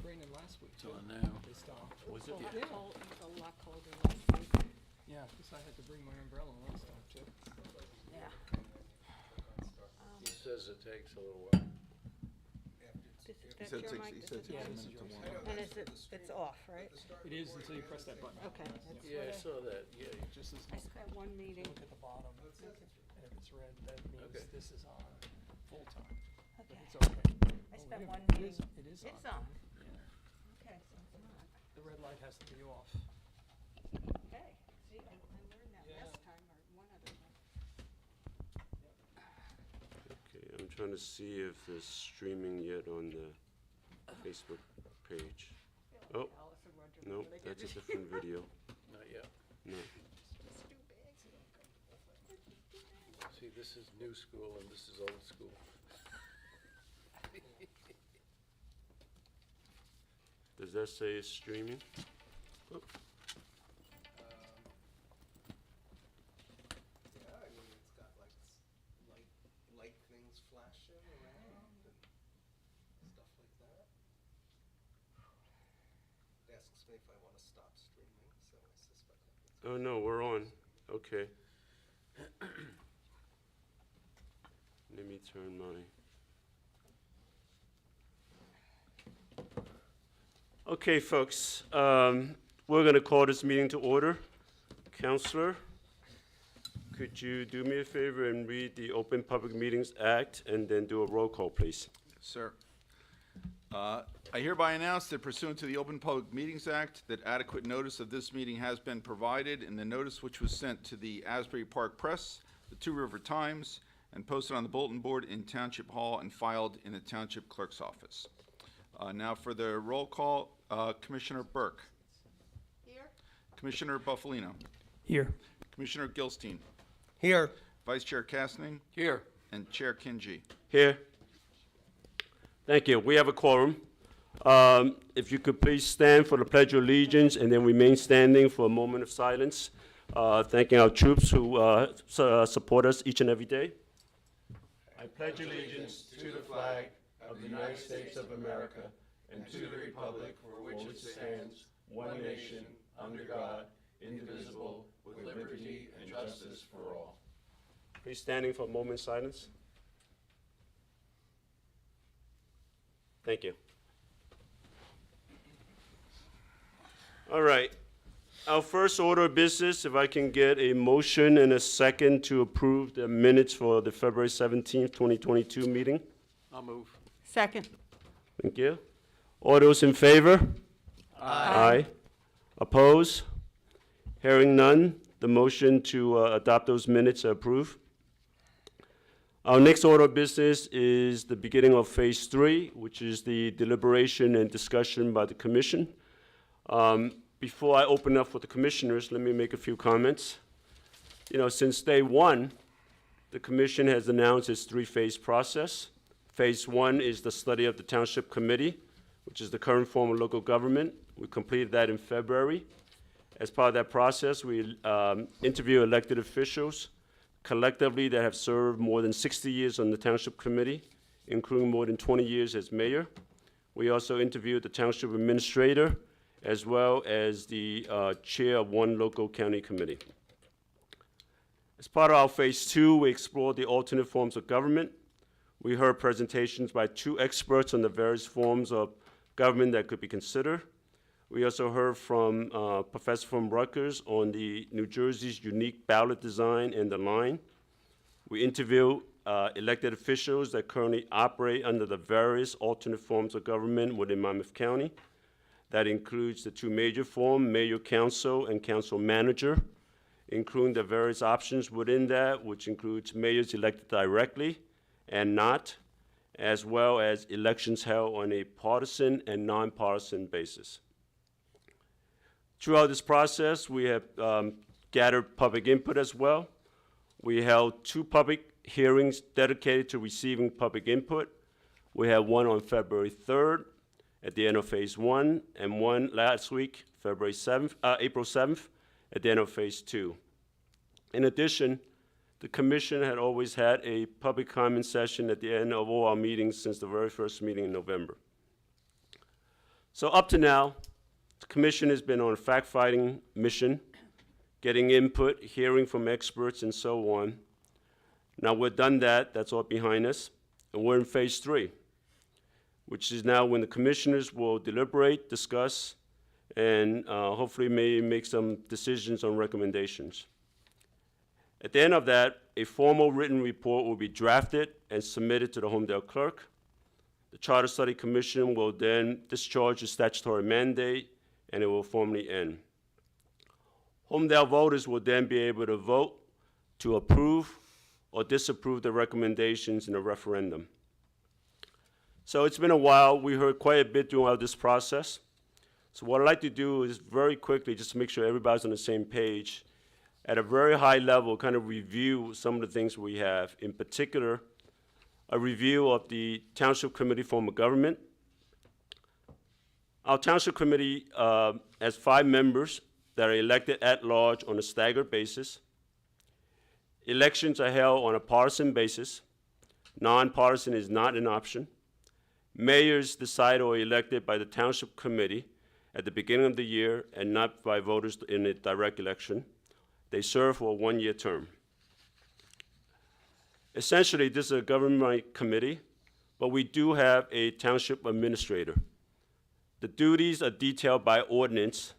raining last week, too. Till now. They stopped. Was it? Yeah. It was a lot colder last week. Yeah, because I had to bring my umbrella last time, too. Yeah. He says it takes a little while. That's your mic, He this said is 6 Yeah, mine. this is yours. And it's off, right? It is until you press that button. Okay. That's Yeah, I what saw that, yeah. Just as I spent one meeting. look at the bottom, and if it's red, that means Okay. this is on full time. If Okay. it's okay. I Oh, spent wait a one minute, meeting. It is It's on. on. Yeah. Okay, so it's not. The red light has to be off. Okay, see, I learned that Yeah. last time, or one other time. Okay, I'm trying to see if there's streaming yet on the Facebook page. Oh, Allison Roger, no, they that's a get different video. Not yet. No. It's too big. See, this is new school and this is old school. Does that say it's streaming? Oh, Yeah, I mean, it's got like light things flashing around and stuff like that. It asks me if I want to stop streaming, so I suspect that means. oh no, we're on. Okay. Let me turn my. Okay, folks, we're going to call this meeting to order. Counselor, could you do me a favor and read the Open Public Meetings Act and then do a roll call, please? Sir. I hereby announce that pursuant to the Open Public Meetings Act, that adequate notice of this meeting has been provided, and the notice which was sent to the Asbury Park Press, the Two River Times, and posted on the bulletin board in Township Hall and filed in the Township Clerk's office. Now for the roll call, Commissioner Burke. Here? Commissioner Buffalino. Here. Commissioner Gilstein. Here. Vice Chair Castning. Here. And Chair Kinji. Here. Thank you. We have a quorum. If you could please stand for the Pledge of Allegiance and then remain standing for a moment of silence, thanking our troops who support us each and every day. I pledge allegiance to the flag of the United States of America and to the republic for which it stands, one nation, under God, indivisible, with liberty and justice for all. Please standing for a moment of silence. Thank you. All right. Our first order of business, if I can get a motion and a second to approve the minutes for the February 17th, 2022 meeting. I'll move. Second. Thank you. All those in favor? Aye. Oppose? Hearing none, the motion to adopt those minutes are approved. Our next order of business is the beginning of Phase 3, which is the deliberation and discussion by the Commission. Before I open up for the Commissioners, let me make a few comments. You know, since day one, the Commission has announced its three-phase process. Phase 1 is the study of the Township Committee, which is the current form of local government. We completed that in February. As part of that process, we interview elected officials collectively that have served more than 60 years on the Township Committee, including more than 20 years as mayor. We also interviewed the Township Administrator, as well as the chair of one local county committee. As part of our Phase 2, we explored the alternate forms of government. We heard presentations by 2 experts on the various forms of government that could be considered. We also heard from a professor from Rutgers on the New Jersey's unique ballot design and the line. We interviewed elected officials that currently operate under the various alternate forms of government within Monmouth County. That includes the 2 major forms, mayor council and council manager, including the various options within that, which includes mayors elected directly and not, as well as elections held on a partisan and nonpartisan basis. Throughout this process, we have gathered public input as well. We held 2 public hearings dedicated to receiving public input. We had one on February 3rd at the end of Phase 1, and one last week, April 7th, at the end of Phase 2. In addition, the Commission had always had a public comment session at the end of all our meetings since the very first meeting in November. So up to now, the commission has been on a fact-finding mission, getting input, hearing from experts, and so on. Now we've done that, that's all behind us, and we're in phase 3, which is now when the commissioners will deliberate, discuss, and hopefully may make some decisions on recommendations. At the end of that, a formal written report will be drafted and submitted to the Holmdel clerk. The Charter Study Commission will then discharge the statutory mandate, and it will formally end. Holmdel voters will then be able to vote to approve or disapprove the recommendations in the referendum. So it's been a while. We heard quite a bit throughout this process. So what I'd like to do is very quickly, just to make sure everybody's on the same page, at a very high level, kind of review some of the things we have. In particular, a review of the Township Committee form of government. Our Township Committee has 5 members that are elected at large on a staggered basis. Elections are held on a partisan basis. Nonpartisan is not an option. Mayors decide or are elected by the Township Committee at the beginning of the year and not by voters in a direct election. They serve for a 1-year term. Essentially, this is a government committee, but we do have a township administrator. The duties are detailed by ordinance,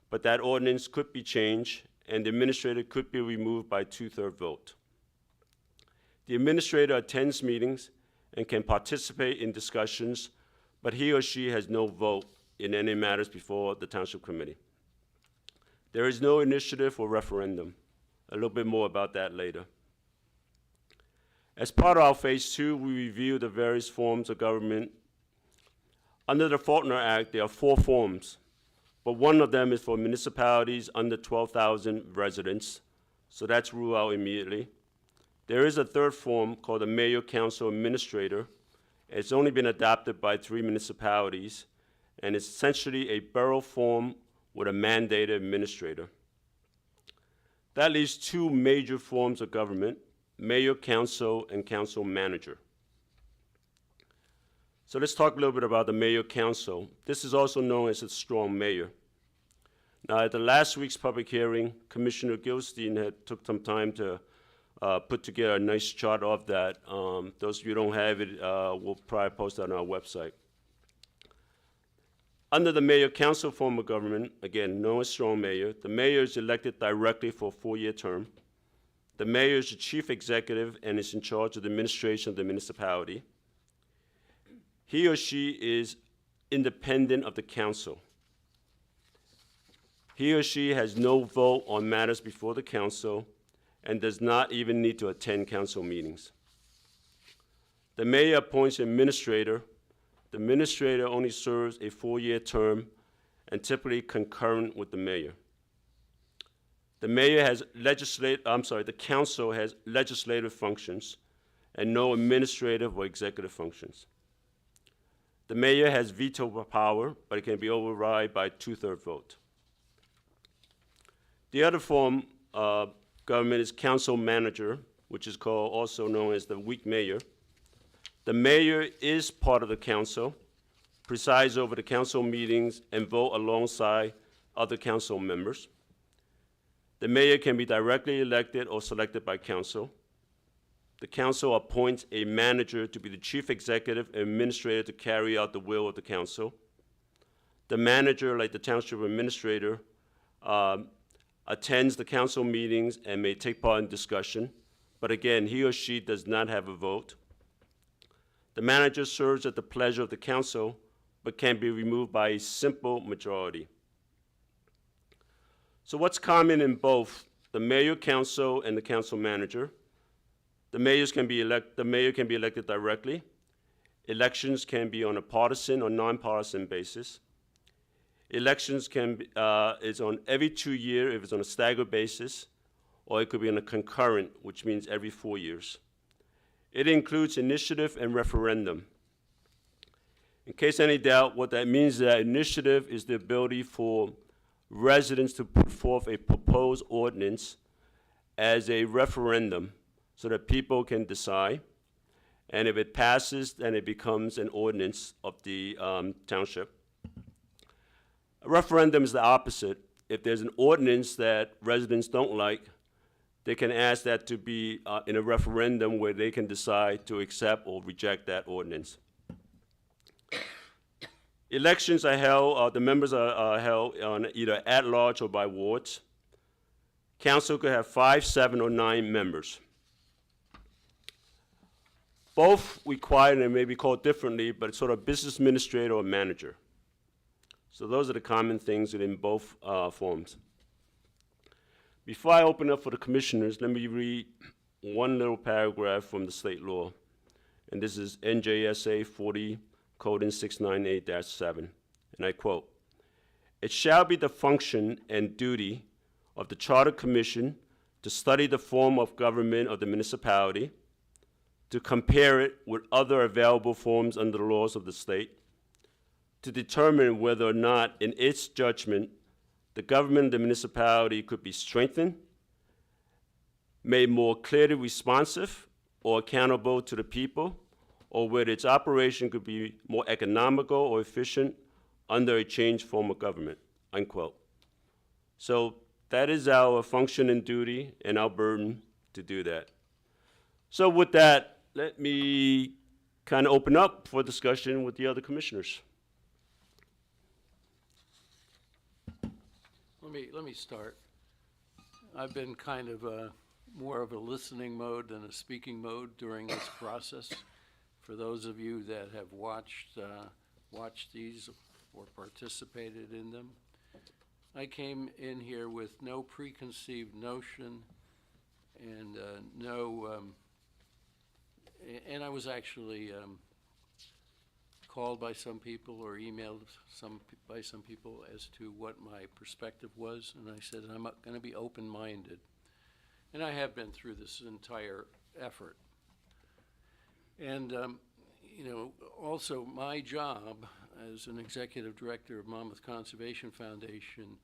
but that ordinance could be changed, and the administrator could be removed by 2/3 vote. The administrator attends meetings and can participate in discussions, but he or she has no vote in any matters before the Township Committee. There is no initiative or referendum. A little bit more about that later. As part of our phase 2, we review the various forms of government. Under the Faulkner Act, there are 4 forms, but one of them is for municipalities under 12,000 residents, so that's ruled out immediately. There is a 3rd form called the Mayor Council Administrator. It's only been adopted by 3 municipalities, and it's essentially a borough form with a mandated administrator. That leaves 2 major forms of government: Mayor Council and Council Manager. So let's talk a little bit about the Mayor Council. This is also known as a strong mayor. Now, at the last week's public hearing, Commissioner Gilstein had took some time to put together a nice chart of that. Those of you who don't have it, we'll probably post that on our website. Under the Mayor Council form of government, again, known as strong mayor, the mayor is elected directly for a 4-year term. The mayor is the chief executive and is in charge of the administration of the municipality. He or she is independent of the council. He or she has no vote on matters before the council and does not even need to attend council meetings. The mayor appoints an administrator. The administrator only serves a 4-year term and typically concurrent with the mayor. The council has legislative functions and no administrative or executive functions. The mayor has veto power, but it can be override by 2/3 vote. The other form of government is council manager, which is called also known as the weak mayor. The mayor is part of the council, presides over the council meetings, and vote alongside other council members. The mayor can be directly elected or selected by council. The council appoints a manager to be the chief executive and administrator to carry out the will of the council. The manager, like the township administrator, attends the council meetings and may take part in discussion, but again, he or she does not have a vote. The manager serves at the pleasure of the council, but can be removed by a simple majority. So what's common in both the mayor council and the council manager? The mayor can be elected directly. Elections can be on a partisan or nonpartisan basis. Elections is on every 2 years if it's on a staggered basis, or it could be on a concurrent, which means every 4 years. It includes initiative and referendum. In case any doubt, what that means is that initiative is the ability for residents to put forth a proposed ordinance as a referendum so that people can decide. And if it passes, then it becomes an ordinance of the township. referendum is the opposite. If there's an ordinance that residents don't like, they can ask that to be in a referendum where they can decide to accept or reject that ordinance. Elections are held, the members are held on either at-large or by wards. Council could have 5, 7, or 9 members. Both require, and they may be called differently, but it's sort of business administrator or manager. So those are the common things within both forms. Before I open up for the commissioners, let me read one little paragraph from the state law. And this is NJSA 40:698-7. And I quote, "It shall be the function and duty of the Charter Commission to study the form of government of the municipality, to compare it with other available forms under the laws of the state, to determine whether or not, in its judgment, the government of the municipality could be strengthened, made more clearly responsive or accountable to the people, or whether its operation could be more economical or efficient under a changed form of government," unquote. So that is our function and duty and our burden to do that. So with that, let me kind of open up for discussion with the other commissioners. Let me start. I've been kind of more of a listening mode than a speaking mode during this process. For those of you that have watched these or participated in them, I came in here with no preconceived notion and and I was actually called by some people or emailed by some people as to what my perspective was, and I said I'm going to be open-minded, and I have been through this entire effort. And you know, also my job as an executive director of Monmouth Conservation Foundation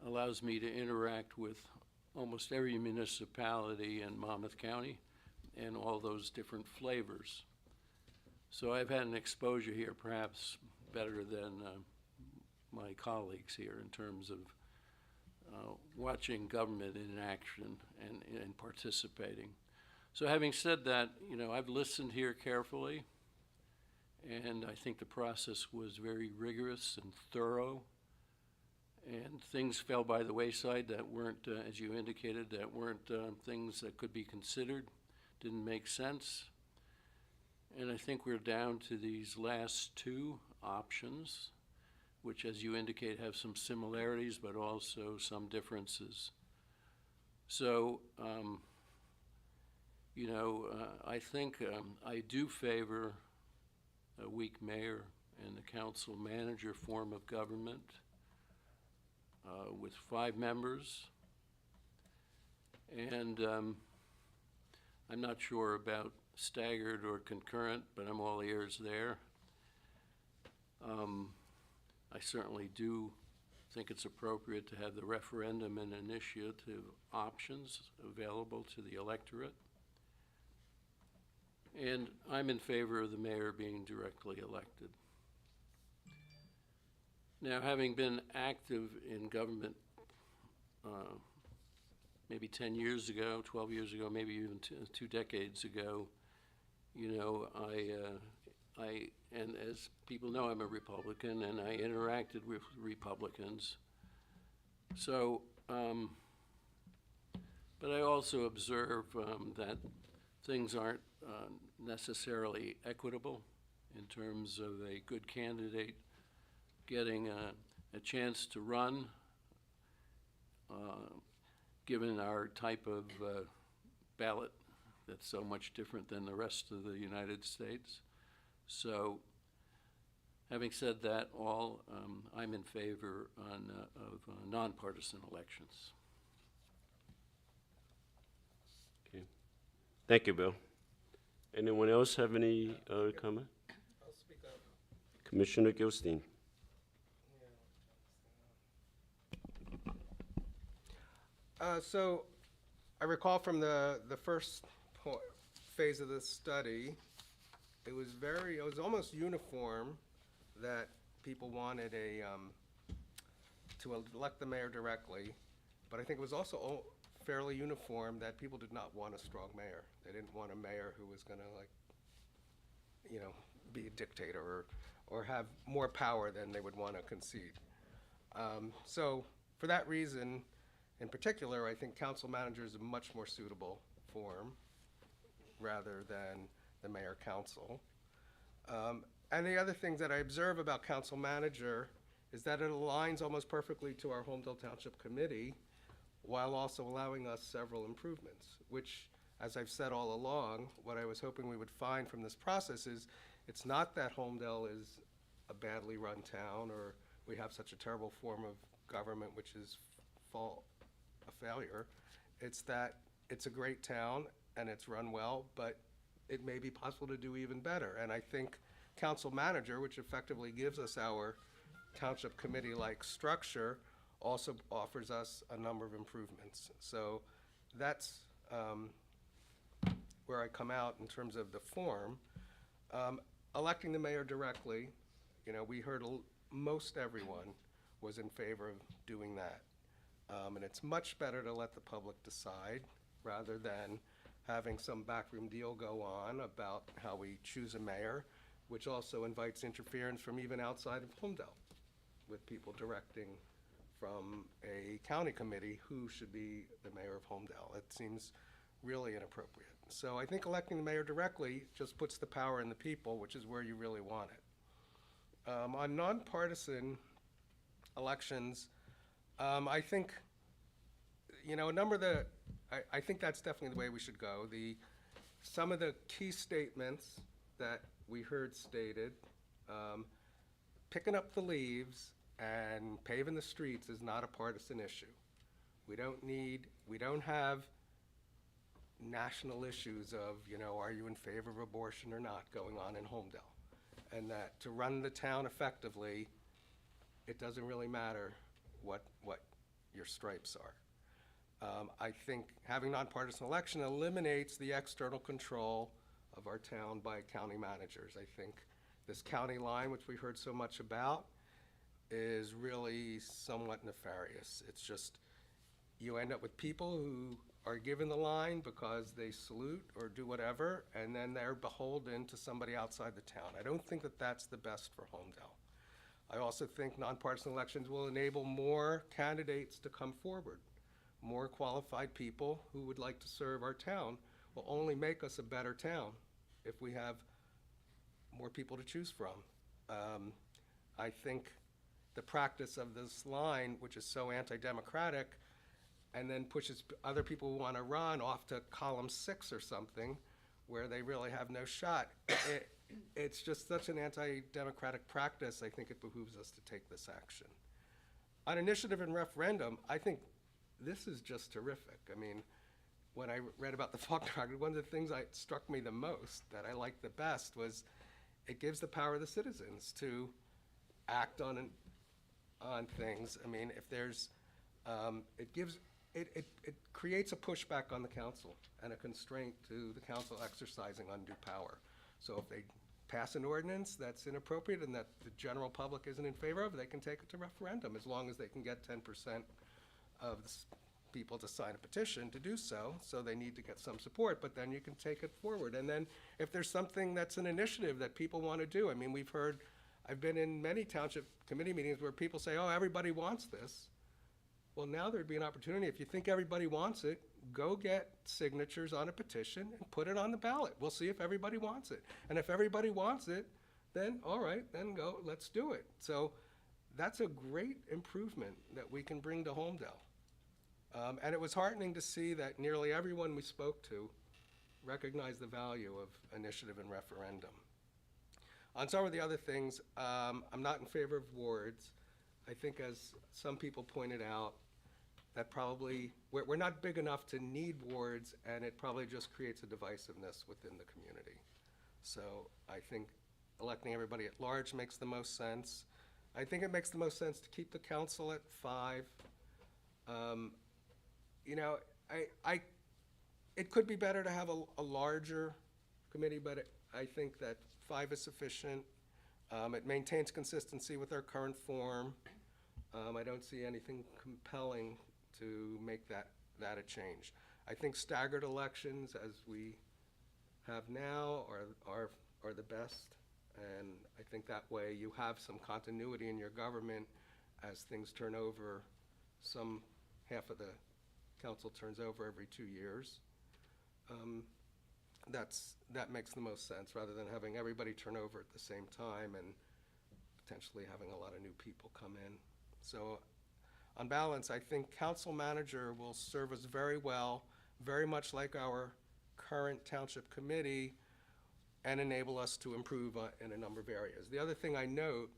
allows me to interact with almost every municipality in Monmouth County and all those different flavors. So I've had an exposure here perhaps better than my colleagues here in terms of watching government in action and participating. So having said that, you know, I've listened here carefully, and I think the process was very rigorous and thorough, and things fell by the wayside that weren't, as you indicated, that weren't things that could be considered, didn't make sense. And I think we're down to these last 2 options, which, as you indicate, have some similarities but also some differences. So, you know, I think I do favor a weak mayor and the council manager form of government with 5 members. And I'm not sure about staggered or concurrent, but I'm all ears there. I certainly do think it's appropriate to have the referendum and initiative options available to the electorate. And I'm in favor of the mayor being directly elected. Now, having been active in government maybe 10 years ago, 12 years ago, maybe even 2 decades ago, you know, and as people know, I'm a Republican, and I interacted with Republicans. So, but I also observe that things aren't necessarily equitable in terms of a good candidate getting a chance to run, given our type of ballot that's so much different than the rest of the United States. So, having said that, I'm in favor of nonpartisan elections. Okay. Thank you, Bill. Anyone else have any other comment? I'll speak up. Commissioner Gilstein. So I recall from the first phase of this study, it was almost uniform that people wanted to elect the mayor directly, but I think it was also fairly uniform that people did not want a strong mayor. They didn't want a mayor who was gonna, like, you know, be a dictator or have more power than they would want to concede. So for that reason, in particular, I think council manager is a much more suitable form rather than the mayor-council. And the other things that I observe about council manager is that it aligns almost perfectly to our Holmdel Township Committee while also allowing us several improvements, which, as I've said all along, what I was hoping we would find from this process is it's not that Holmdel is a badly run town or we have such a terrible form of government which is a failure. It's that it's a great town and it's run well, but it may be possible to do even better. And I think council manager, which effectively gives us our township committee-like structure, also offers us a number of improvements. So that's where I come out in terms of the form. Electing the mayor directly, you know, we heard most everyone was in favor of doing that. And it's much better to let the public decide rather than having some backroom deal go on about how we choose a mayor, which also invites interference from even outside of Holmdel, with people directing from a county committee who should be the mayor of Holmdel. It seems really inappropriate. So I think electing the mayor directly just puts the power in the people, which is where you really want it. On nonpartisan elections, I think, you know, I think that's definitely the way we should go. Some of the key statements that we heard stated, picking up the leaves and paving the streets is not a partisan issue. We don't have national issues of, you know, are you in favor of abortion or not going on in Holmdel? And that to run the town effectively, it doesn't really matter what your stripes are. I think having nonpartisan election eliminates the external control of our town by county managers. I think this county line, which we heard so much about, is really somewhat nefarious. It's just, you end up with people who are given the line because they salute or do whatever, and then they're beholden to somebody outside the town. I don't think that that's the best for Holmdel. I also think nonpartisan elections will enable more candidates to come forward. More qualified people who would like to serve our town will only make us a better town if we have more people to choose from. I think the practice of this line, which is so anti-democratic, and then pushes other people who want to run off to column 6 or something, where they really have no shot. It's just such an anti-democratic practice, I think it behooves us to take this action. On initiative and referendum, I think this is just terrific. I mean, when I read about the Faulkner, one of the things that struck me the most, that I liked the best, was it gives the power of the citizens to act on things. I mean, if there's, it creates a pushback on the council and a constraint to the council exercising undue power. So if they pass an ordinance that's inappropriate and that the general public isn't in favor of, they can take it to referendum, as long as they can get 10% of the people to sign a petition to do so. So they need to get some support, but then you can take it forward. And then if there's something that's an initiative that people want to do, I mean, I've been in many township committee meetings where people say, oh, everybody wants this. Well, now there'd be an opportunity, if you think everybody wants it, go get signatures on a petition and put it on the ballot. We'll see if everybody wants it. And if everybody wants it, then all right, then go, let's do it. So that's a great improvement that we can bring to Holmdel. And it was heartening to see that nearly everyone we spoke to recognized the value of initiative and referendum. On some of the other things, I'm not in favor of wards. I think, as some people pointed out, that probably, we're not big enough to need wards, and it probably just creates a divisiveness within the community. So I think electing everybody at large makes the most sense. I think it makes the most sense to keep the council at 5. You know, it could be better to have a larger committee, but I think that 5 is sufficient. It maintains consistency with our current form. I don't see anything compelling to make that a change. I think staggered elections, as we have now, are the best. And I think that way you have some continuity in your government as things turn over. Half of the council turns over every 2 years. That makes the most sense, rather than having everybody turn over at the same time and potentially having a lot of new people come in. So on balance, I think council manager will serve us very well, very much like our current township committee, and enable us to improve in a number of areas. The other thing I note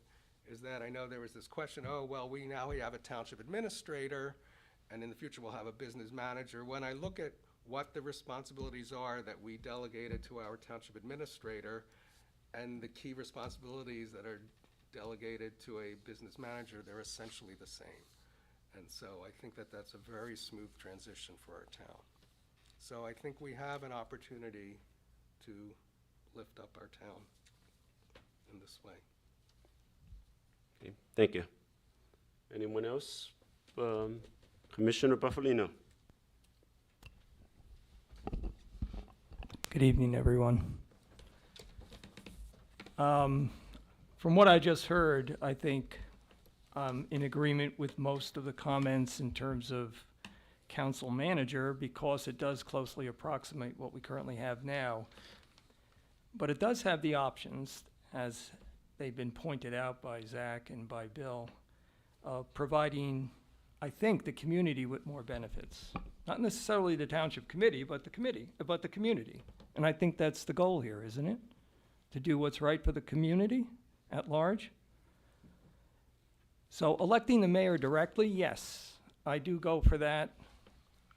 is that I know there was this question, oh, well, we have a township administrator, and in the future we'll have a business manager. When I look at what the responsibilities are that we delegated to our township administrator and the key responsibilities that are delegated to a business manager, they're essentially the same. And so I think that that's a very smooth transition for our town. So I think we have an opportunity to lift up our town in this way. Okay, thank you. Anyone else? Commissioner Buffalino. Good evening, everyone. From what I just heard, I think I'm in agreement with most of the comments in terms of council manager, because it does closely approximate what we currently have now. But it does have the options, as they've been pointed out by Zach and by Bill, of providing, I think, the community with more benefits. Not necessarily the township committee, but the community. And I think that's the goal here, isn't it? To do what's right for the community at large. So electing the mayor directly, yes, I do go for that,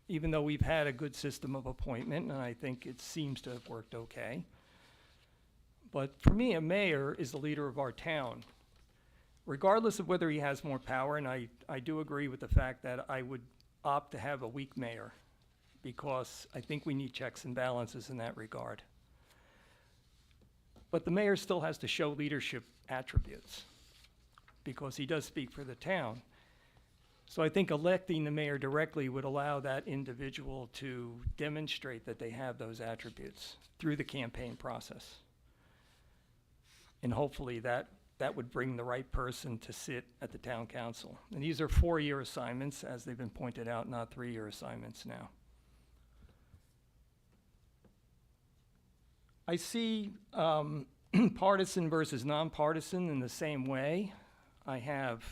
even though we've had a good system of appointment, and I think it seems to have worked okay. But for me, a mayor is the leader of our town, regardless of whether he has more power, and I do agree with the fact that I would opt to have a weak mayor, because I think we need checks and balances in that regard. But the mayor still has to show leadership attributes, because he does speak for the town. So I think electing the mayor directly would allow that individual to demonstrate that they have those attributes through the campaign process. And hopefully that would bring the right person to sit at the town council. And these are 4-year assignments, as they've been pointed out, not 3-year assignments now. I see partisan versus nonpartisan in the same way. I have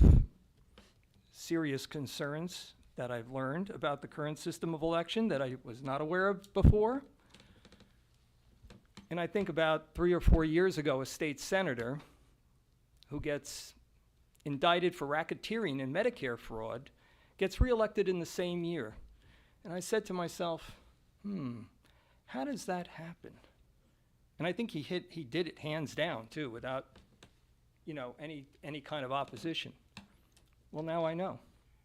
serious concerns that I've learned about the current system of election that I was not aware of before. And I think about 3 or 4 years ago, a state senator who gets indicted for racketeering and Medicare fraud gets reelected in the same year. And I said to myself, how does that happen? And I think he did it hands down too, without, any kind of opposition. Well, now I know,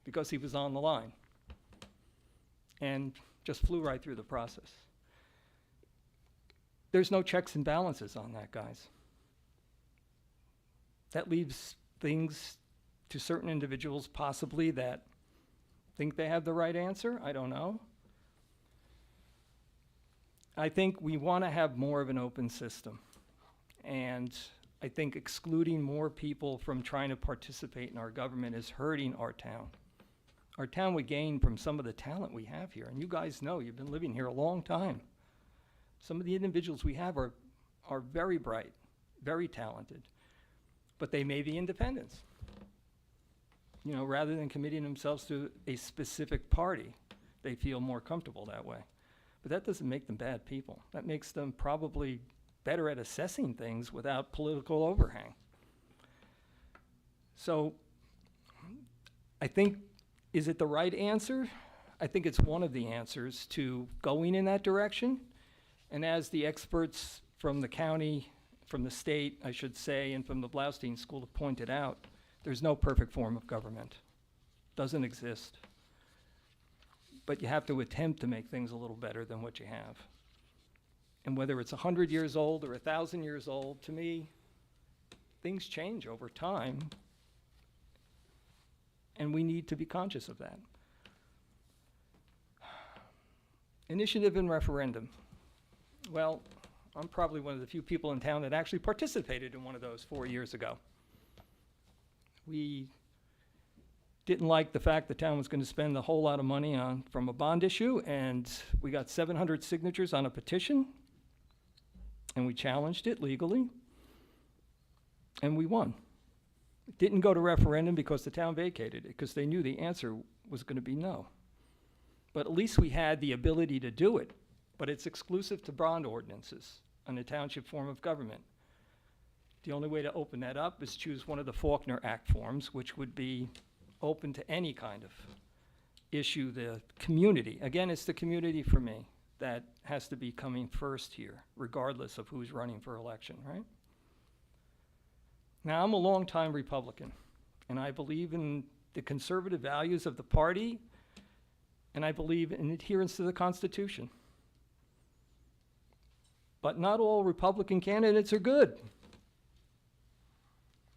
because he was on the line and just flew right through the process. There's no checks and balances on that, guys. That leaves things to certain individuals possibly that think they have the right answer. I don't know. I think we want to have more of an open system. And I think excluding more people from trying to participate in our government is hurting our town. Our town would gain from some of the talent we have here. And you guys know, you've been living here a long time. Some of the individuals we have are very bright, very talented, but they may be independents. Rather than committing themselves to a specific party, they feel more comfortable that way. But that doesn't make them bad people. That makes them probably better at assessing things without political overhang. So I think, is it the right answer? I think it's one of the answers to going in that direction. And as the experts from the county, from the state, I should say, and from the Blaustein School have pointed out, there's no perfect form of government. Doesn't exist. But you have to attempt to make things a little better than what you have. And whether it's 100 years old or 1,000 years old, to me, things change over time. and we need to be conscious of that. Initiative and referendum. Well, I'm probably one of the few people in town that actually participated in one of those 4 years ago. We didn't like the fact the town was going to spend a whole lot of money from a bond issue, and we got 700 signatures on a petition, and we challenged it legally, and we won. It didn't go to referendum because the town vacated it, because they knew the answer was going to be no. But at least we had the ability to do it, but it's exclusive to bond ordinances on the township form of government. The only way to open that up is choose one of the Faulkner Act forms, which would be open to any kind of issue. The community, again, it's the community for me that has to be coming first here, regardless of who's running for election, right? Now, I'm a longtime Republican, and I believe in the conservative values of the party, and I believe in adherence to the Constitution. But not all Republican candidates are good.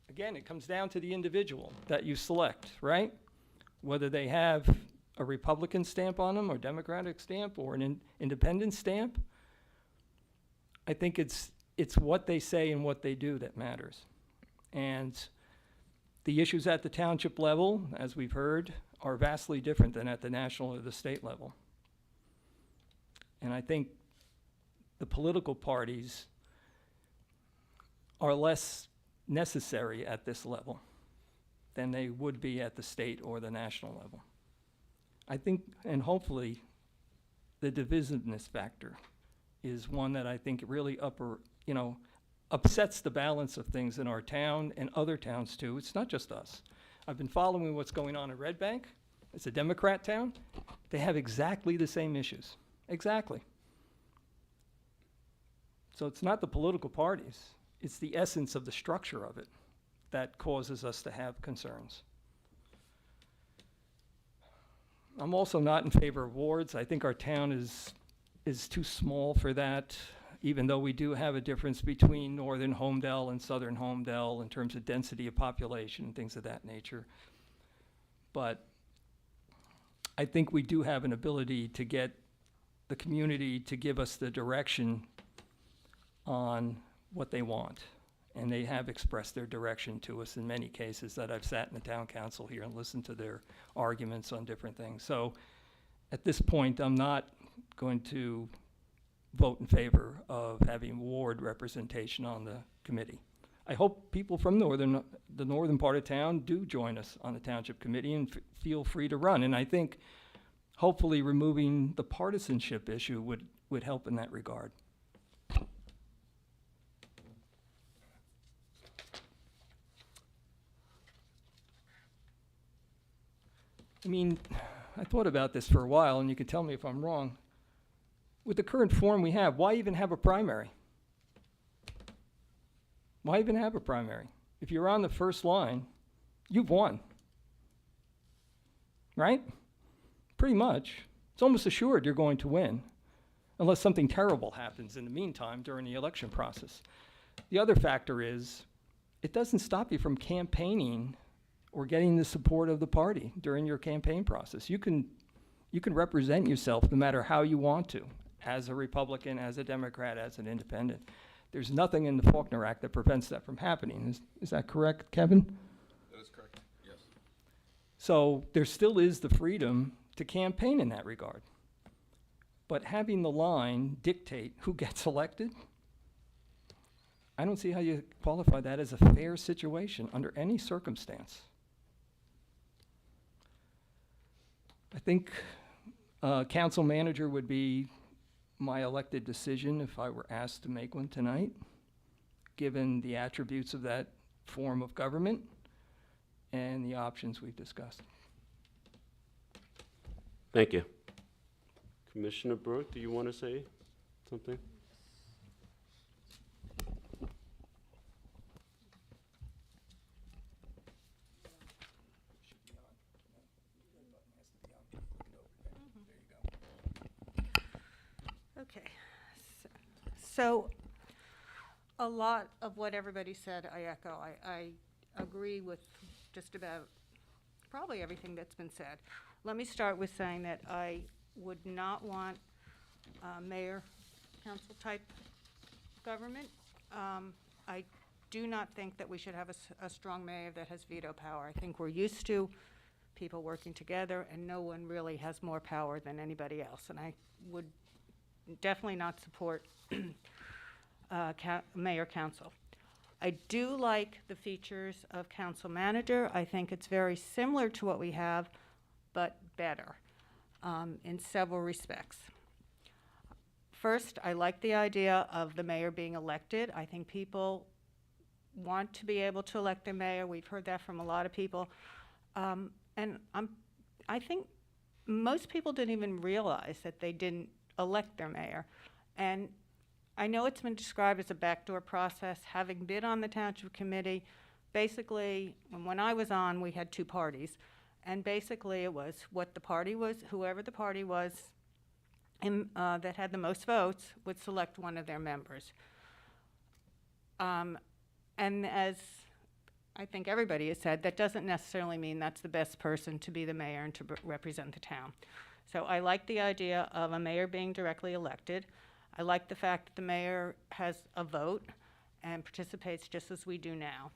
Again, it comes down to the individual that you select, right? Whether they have a Republican stamp on them, or Democratic stamp, or an independent stamp. I think it's what they say and what they do that matters. And the issues at the township level, as we've heard, are vastly different than at the national or the state level. And I think the political parties are less necessary at this level than they would be at the state or the national level. I think, and hopefully, the divisiveness factor is one that I think really upsets the balance of things in our town and other towns too. It's not just us. I've been following what's going on in Red Bank. It's a Democrat town. They have exactly the same issues. Exactly. So it's not the political parties. It's the essence of the structure of it that causes us to have concerns. I'm also not in favor of wards. I think our town is too small for that, even though we do have a difference between northern Holmdel and southern Holmdel in terms of density of population and things of that nature. But I think we do have an ability to get the community to give us the direction on what they want. And they have expressed their direction to us in many cases that I've sat in the town council here and listened to their arguments on different things. So at this point, I'm not going to vote in favor of having ward representation on the committee. I hope people from the northern part of town do join us on the township committee and feel free to run. And I think hopefully removing the partisanship issue would help in that regard. I mean, I thought about this for a while, and you can tell me if I'm wrong. With the current form we have, why even have a primary? Why even have a primary? If you're on the first line, you've won. Right? Pretty much. It's almost assured you're going to win, unless something terrible happens in the meantime during the election process. The other factor is, it doesn't stop you from campaigning or getting the support of the party during your campaign process. You can represent yourself no matter how you want to, as a Republican, as a Democrat, as an independent. There's nothing in the Faulkner Act that prevents that from happening. Is that correct, Kevin? That is correct, yes. So there still is the freedom to campaign in that regard. But having the line dictate who gets elected, I don't see how you qualify that as a fair situation under any circumstance. I think council manager would be my elected decision if I were asked to make one tonight, given the attributes of that form of government and the options we've discussed. Thank you. Commissioner Burke, do you want to say something? Okay. So a lot of what everybody said, I echo. I agree with just about probably everything that's been said. Let me start with saying that I would not want mayor-council type government. I do not think that we should have a strong mayor that has veto power. I think we're used to people working together, and no one really has more power than anybody else. And I would definitely not support mayor-council. I do like the features of council manager. I think it's very similar to what we have, but better in several respects. First, I like the idea of the mayor being elected. I think people want to be able to elect their mayor. We've heard that from a lot of people. And I think most people didn't even realize that they didn't elect their mayor. And I know it's been described as a backdoor process. Having been on the township committee, basically, when I was on, we had two parties. And basically, it was what the party was, whoever the party was that had the most votes would select one of their members. And as I think everybody has said, that doesn't necessarily mean that's the best person to be the mayor and to represent the town. So I like the idea of a mayor being directly elected. I like the fact that the mayor has a vote and participates just as we do now.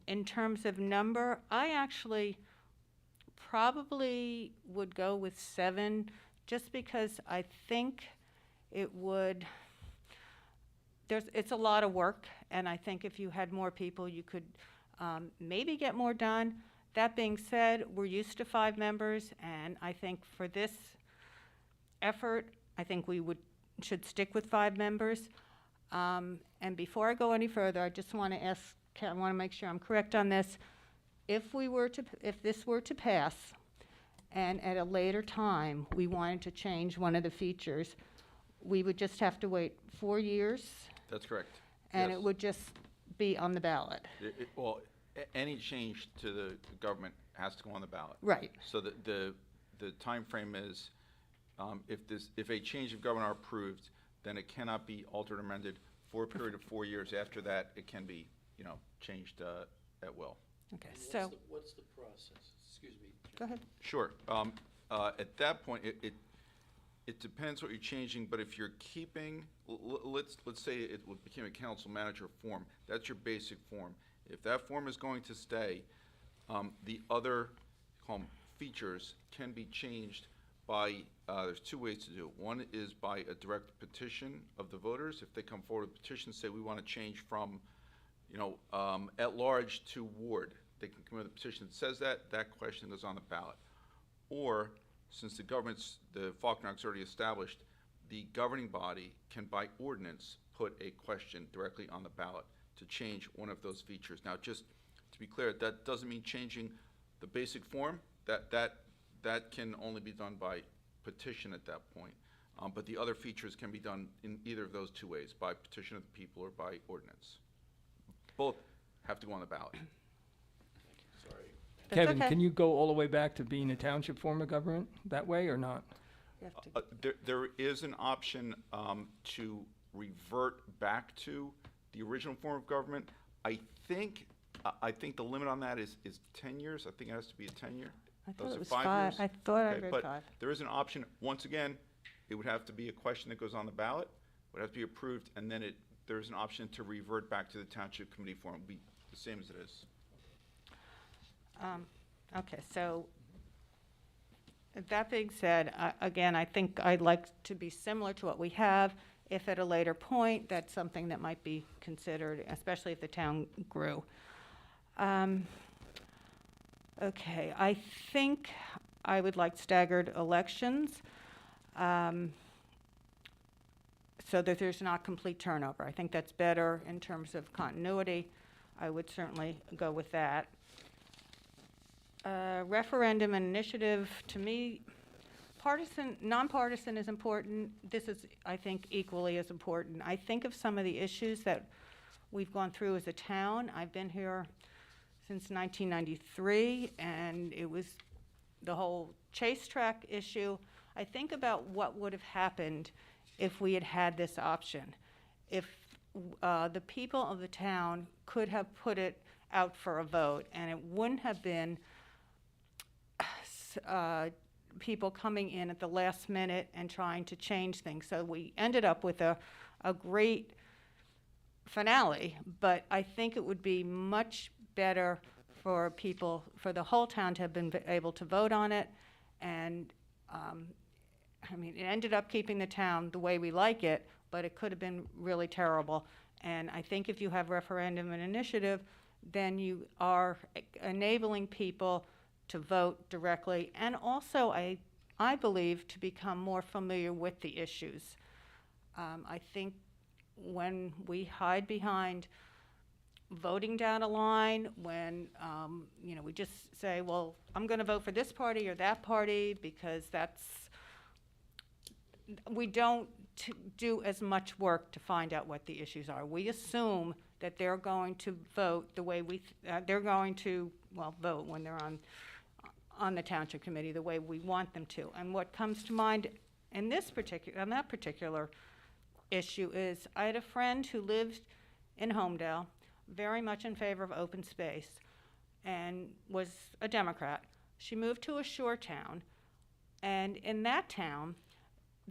In terms of number, I actually probably would go with 7, just because I think it would, it's a lot of work, and I think if you had more people, you could maybe get more done. That being said, we're used to 5 members, and I think for this effort, I think we should stick with 5 members. And before I go any further, I just want to ask, I want to make sure I'm correct on this. If this were to pass, and at a later time we wanted to change one of the features, we would just have to wait 4 years, That's correct. and Yes. it would just be on the ballot. Well, any change to the government has to go on the ballot. Right. So the timeframe is, if a change of government are approved, then it cannot be altered or amended for a period of 4 years. After that, it can be, changed at will. Okay, And so, what's the process? Excuse me. go ahead. Sure. At that point, it depends what you're changing, but if you're keeping, let's say it became a council manager form, that's your basic form. If that form is going to stay, the other features can be changed by, there's 2 ways to do it. One is by a direct petition of the voters. If they come forward with a petition, say we want to change from, at large to ward, they can come with a petition that says that question goes on the ballot. Or, since the Faulkner Act's already established, the governing body can by ordinance put a question directly on the ballot to change one of those features. Now, just to be clear, that doesn't mean changing the basic form. That can only be done by petition at that point. But the other features can be done in either of those 2 ways, by petition of the people or by ordinance. Both have to go on the ballot. Sorry. That's Kevin, okay. can you go all the way back to being a township form of government that way or not? You have to- There is an option to revert back to the original form of government. I think the limit on that is 10 years. I think it has to be a 10-year. I thought Those it are was 5 5. years? I thought I Okay, read but 5. there is an option. Once again, it would have to be a question that goes on the ballot, would have to be approved, and then there's an option to revert back to the township committee form. It would be the same as it is. Okay, so that being said, again, I think I'd like to be similar to what we have. If at a later point, that's something that might be considered, especially if the town grew. Okay, I think I would like staggered elections, so that there's not complete turnover. I think that's better in terms of continuity. I would certainly go with that. Referendum and initiative, to me, nonpartisan is important. This is, I think, equally as important. I think of some of the issues that we've gone through as a town. I've been here since 1993, and it was the whole chase track issue. I think about what would have happened if we had had this option. If the people of the town could have put it out for a vote, and it wouldn't have been people coming in at the last minute and trying to change things. So we ended up with a great finale, but I think it would be much better for people, for the whole town to have been able to vote on it. And, I mean, it ended up keeping the town the way we like it, but it could have been really terrible. And I think if you have referendum and initiative, then you are enabling people to vote directly, and also, I believe, to become more familiar with the issues. I think when we hide behind voting down a line, when you know, we just say, well, I'm going to vote for this party or that party because we don't do as much work to find out what the issues are. We assume that they're going to vote the way they're going to, well, vote when they're on the township committee the way we want them to. And what comes to mind in that particular issue is, I had a friend who lived in Holmdel, very much in favor of open space, and was a Democrat. She moved to a shore town, and in that town,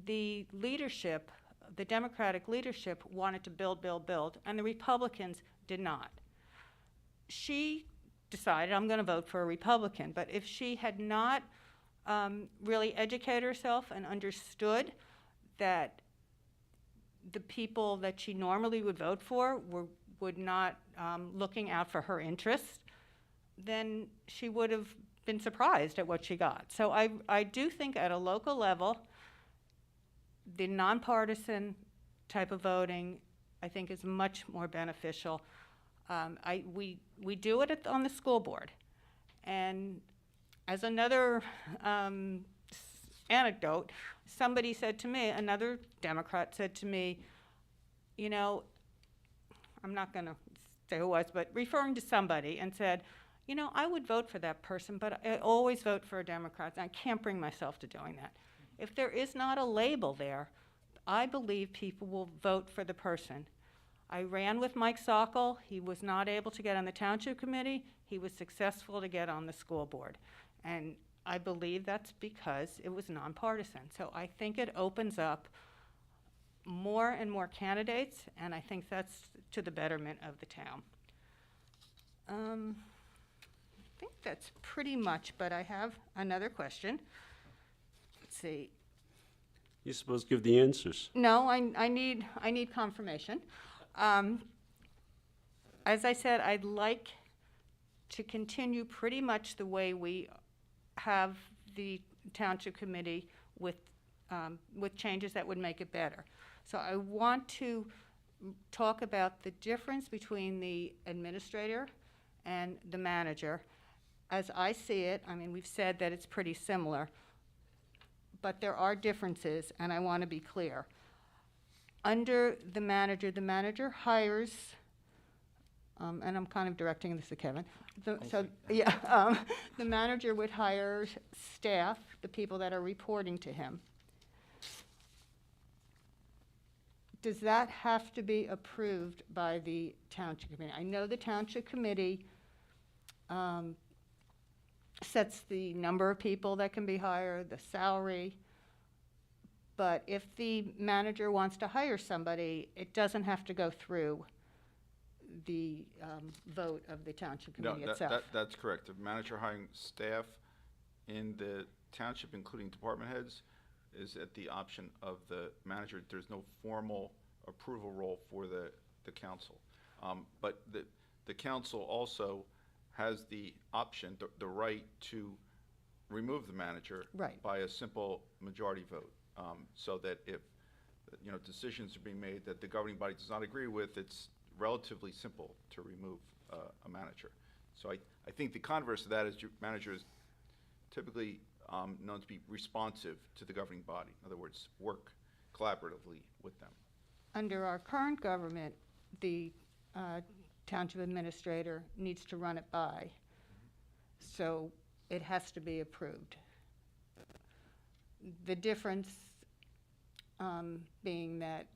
the leadership, the Democratic leadership, wanted to build, and the Republicans did not. She decided, I'm going to vote for a Republican, but if she had not really educated herself and understood that the people that she normally would vote for would not looking out for her interests, then she would have been surprised at what she got. So I do think at a local level, the nonpartisan type of voting, I think, is much more beneficial. We do it on the school board. And as another anecdote, somebody said to me, another Democrat said to me, you know, I'm not going to say who it was, but referring to somebody, and said, you know, I would vote for that person, but I always vote for a Democrat. And I can't bring myself to doing that. If there is not a label there, I believe people will vote for the person. I ran with Mike Sokol. He was not able to get on the township committee. He was successful to get on the school board. And I believe that's because it was nonpartisan. So I think it opens up more and more candidates, and I think that's to the betterment of the town. I think that's pretty much, but I have another question. Let's see. You're supposed to give the answers. No, I need confirmation. As I said, I'd like to continue pretty much the way we have the township committee with changes that would make it better. So I want to talk about the difference between the administrator and the manager. As I see it, I mean, we've said that it's pretty similar, but there are differences, and I want to be clear. Under the manager hires, and I'm kind of directing this to Kevin. The manager would hire staff, the people that are reporting to him. Does that have to be approved by the township committee? I know the township committee sets the number of people that can be hired, the salary, but if the manager wants to hire somebody, it doesn't have to go through the vote of the township committee itself. That's correct. The manager hiring staff in the township, including department heads, is at the option of the manager. There's no formal approval role for the council. But the council also has the option, the right to remove the manager Right. by a simple majority vote. So that if decisions are being made that the governing body does not agree with, it's relatively simple to remove a manager. So I think the converse of that is your manager is typically known to be responsive to the governing body. In other words, work collaboratively with them. Under our current government, the township administrator needs to run it by, so it has to be approved. The difference being that,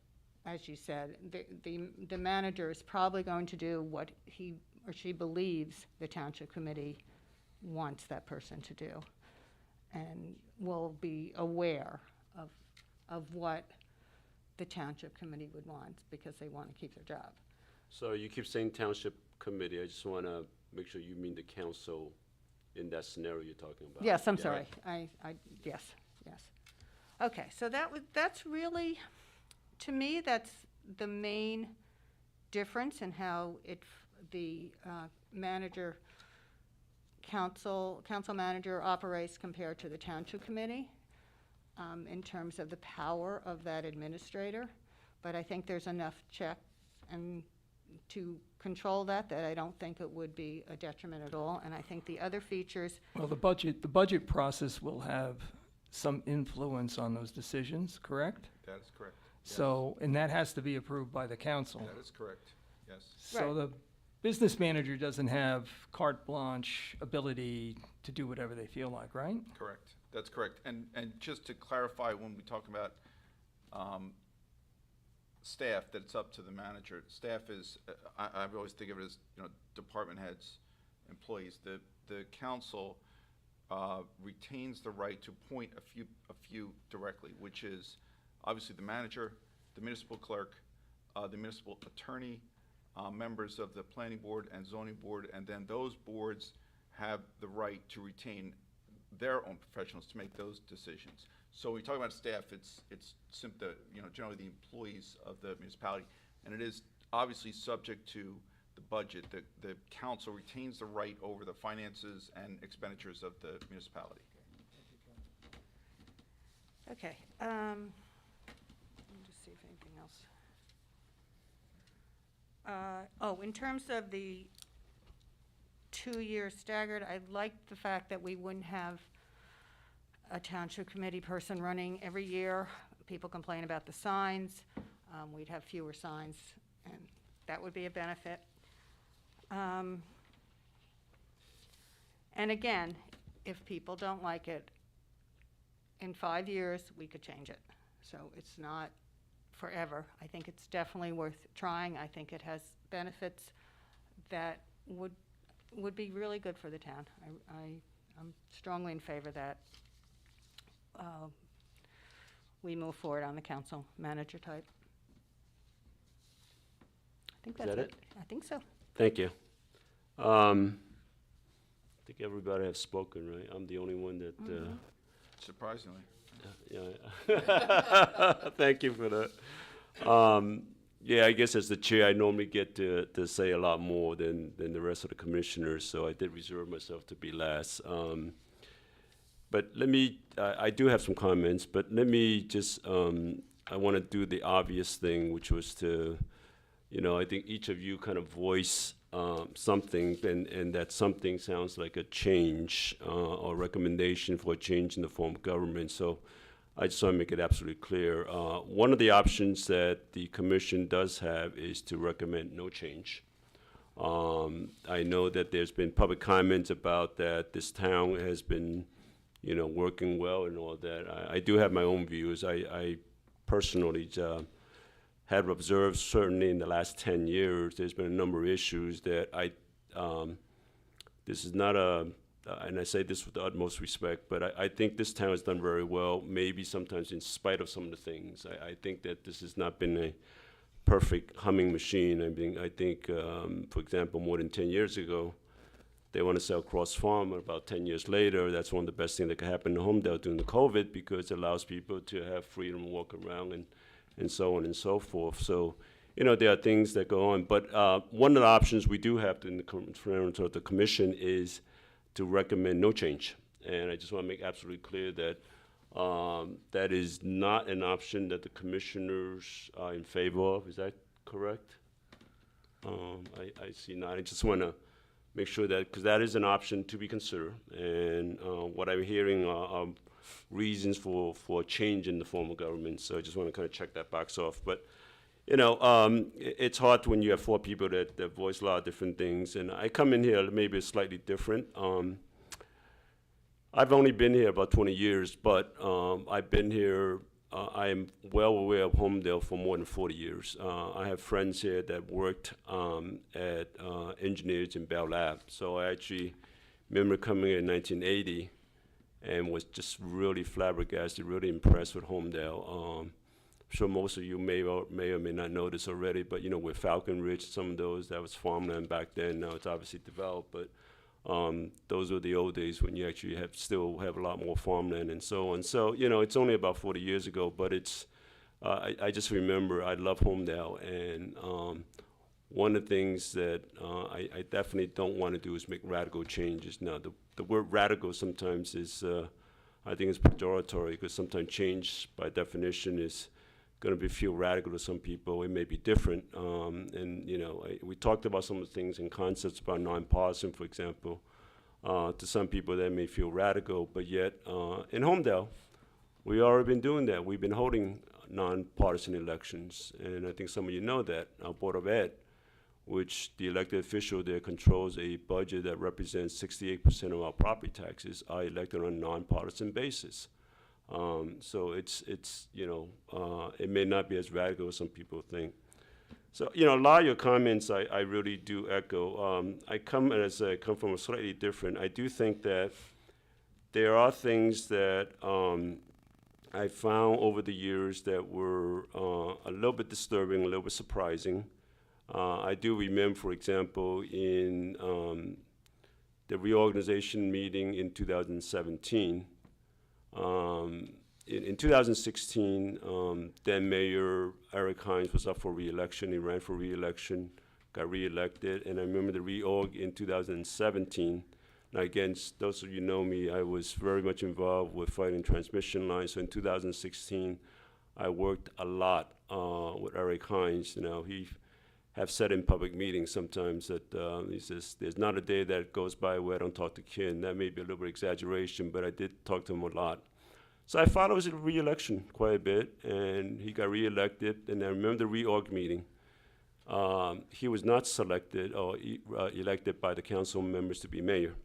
as you said, the manager is probably going to do what he or she believes the township committee wants that person to do, and will be aware of what the township committee would want, because they want to keep their job. So you keep saying township committee, I just want to make sure you mean the council in that scenario you're talking about. Yes, I'm Yeah. sorry. Yes. Okay, so that's really, to me, that's the main difference in how the council manager operates compared to the township committee, in terms of the power of that administrator. But I think there's enough check and to control that I don't think it would be a detriment at all. And I think the other features, Well, the budget process will have some influence on those decisions, correct? That is correct. So, and that has to be approved by the council. That is correct, yes. So Right. the business manager doesn't have carte blanche ability to do whatever they feel like, right? Correct, that's correct. And just to clarify, when we talk about staff, that it's up to the manager. Staff is, I always think of it as, department heads, employees. The council retains the right to appoint a few directly, which is obviously the manager, the municipal clerk, the municipal attorney, members of the planning board and zoning board, and then those boards have the right to retain their own professionals to make those decisions. So when we talk about staff, it's simply, generally the employees of the municipality, and it is obviously subject to the budget. The council retains the right over the finances and expenditures of the municipality. okay. Let me just see if anything else. In terms of the 2-year staggered, I like the fact that we wouldn't have a township committee person running every year. People complain about the signs. We'd have fewer signs, and that would be a benefit. And again, if people don't like it, in 5 years, we could change it. So it's not forever. I think it's definitely worth trying. I think it has benefits that would be really good for the town. I'm strongly in favor that we move forward on the council manager type. I think Is that's that it. I think so. Thank you. I think everybody has spoken, right? I'm the only one that, Surprisingly. yeah. Thank you for that. Yeah, I guess as the chair, I normally get to say a lot more than the rest of the commissioners, so I did reserve myself to be last. But let me, I do have some comments, but let me just, I want to do the obvious thing, which was to, I think each of you kind of voice something, and that something sounds like a change or recommendation for a change in the form of government. So I just want to make it absolutely clear. One of the options that the commission does have is to recommend no change. I know that there's been public comments about that this town has been, working well and all that. I do have my own views. I personally have observed, certainly in the last 10 years, there's been a number of issues that this is not and I say this with the utmost respect, but I think this town has done very well, maybe sometimes in spite of some of the things. I think that this has not been a perfect humming machine. I think, for example, more than 10 years ago, they want to sell Cross Farm, and about 10 years later, that's one of the best things that could happen to Holmdel during the COVID, because it allows people to have freedom to walk around and so on and so forth. So, there are things that go on. But one of the options we do have in front of the commission is to recommend no change. And I just want to make absolutely clear that that is not an option that the commissioners are in favor of. Is that correct? I see not. I just want to make sure that, because that is an option to be considered. And what I'm hearing are reasons for a change in the form of government. So I just want to kind of check that box off. But, it's hard when you have 4 people that voice a lot of different things. And I come in here maybe slightly different. I've only been here about 20 years, but I've been here I am well aware of Holmdel for more than 40 years. I have friends here that worked at engineers in Bell Lab. So I actually remember coming here in 1980 and was just really flabbergasted, really impressed with Holmdel. I'm sure most of you may or may not know this already, but you know, with Falcon Ridge, some of those, that was farmland back then. Now it's obviously developed, but those were the old days when you actually still have a lot more farmland and so on. So, you know, it's only about 40 years ago, but it's, I just remember I love Holmdel, and one of the things that I definitely don't want to do is make radical changes. Now, the word radical sometimes is, I think it's pejoratory, because sometimes change by definition is going to feel radical to some people. It may be different. And, you know, we talked about some of the things and concepts about nonpartisan, for example. To some people that may feel radical, but yet in Holmdel, we already been doing that. We've been holding nonpartisan elections, and I think some of you know that. Our Board of Ed, which the elected official there controls a budget that represents 68% of our property taxes, are elected on a nonpartisan basis. So it's you know, it may not be as radical as some people think. So, you know, a lot of your comments I really do echo. I come from a slightly different. I do think that there are things that I found over the years that were a little bit disturbing, a little bit surprising. I do remember, for example, in the reorganization meeting in 2017, in 2016, then Mayor Eric Hines was up for re-election. He ran for re-election, got re-elected, and I remember the reorg in 2017. Now again, those of you know me, I was very much involved with fighting transmission lines. So in 2016, I worked a lot with Eric Hines. You know, he have said in public meetings sometimes that he says, there's not a day that goes by where I don't talk to Ken. That may be a little bit exaggeration, but I did talk to him a lot. So I followed his re-election quite a bit, and he got re-elected. And I remember the reorg meeting. He was not selected or elected by the council members to be mayor.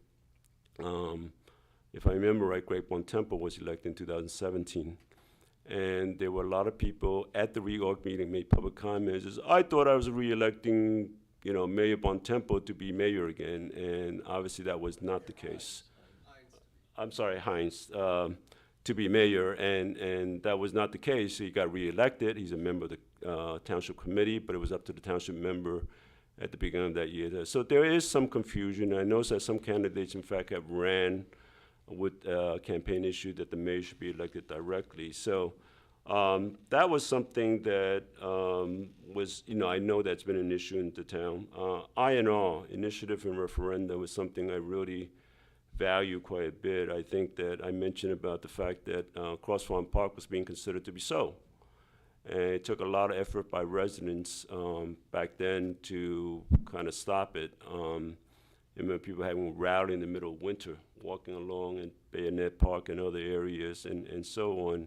If I remember right, Greg Bontempo was elected in 2017. And there were a lot of people at the reorg meeting made public comments. As, I thought I was re-electing, you know, Mayor Bontempo to be mayor again, and obviously that was not the case. I'm sorry, Hines, to be mayor, and that was not the case. He got re-elected. He's a member of the township committee, but it was up to the township member at the beginning of that year. So there is some confusion. I noticed that some candidates, in fact, have ran with a campaign issue that the mayor should be elected directly. So that was something that was, you know, I know that's been an issue in the town. I&R, initiative and referendum, was something I really value quite a bit. I think that I mentioned about the fact that Cross Farm Park was being considered to be so. And it took a lot of effort by residents back then to kind of stop it. I remember people having rally in the middle of winter, walking along in Bayonet Park and other areas and so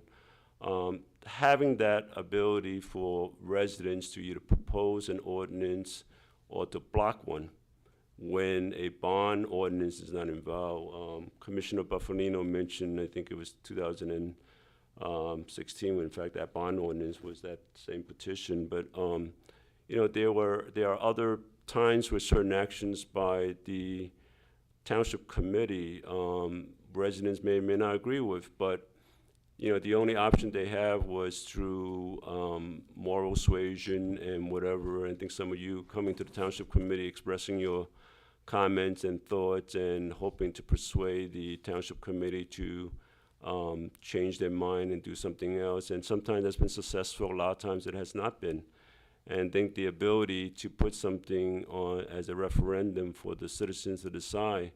on. Having that ability for residents to either propose an ordinance or to block one when a bond ordinance is not involved. Commissioner Buffalino mentioned, I think it was 2016, when in fact that bond ordinance was that same petition. But you know, there are other times where certain actions by the township committee residents may or may not agree with, but you know, the only option they have was through moral suasion and whatever. I think some of you coming to the township committee expressing your comments and thoughts and hoping to persuade the township committee to change their mind and do something else. And sometimes that's been successful, a lot of times it has not been. And I think the ability to put something on as a referendum for the citizens to decide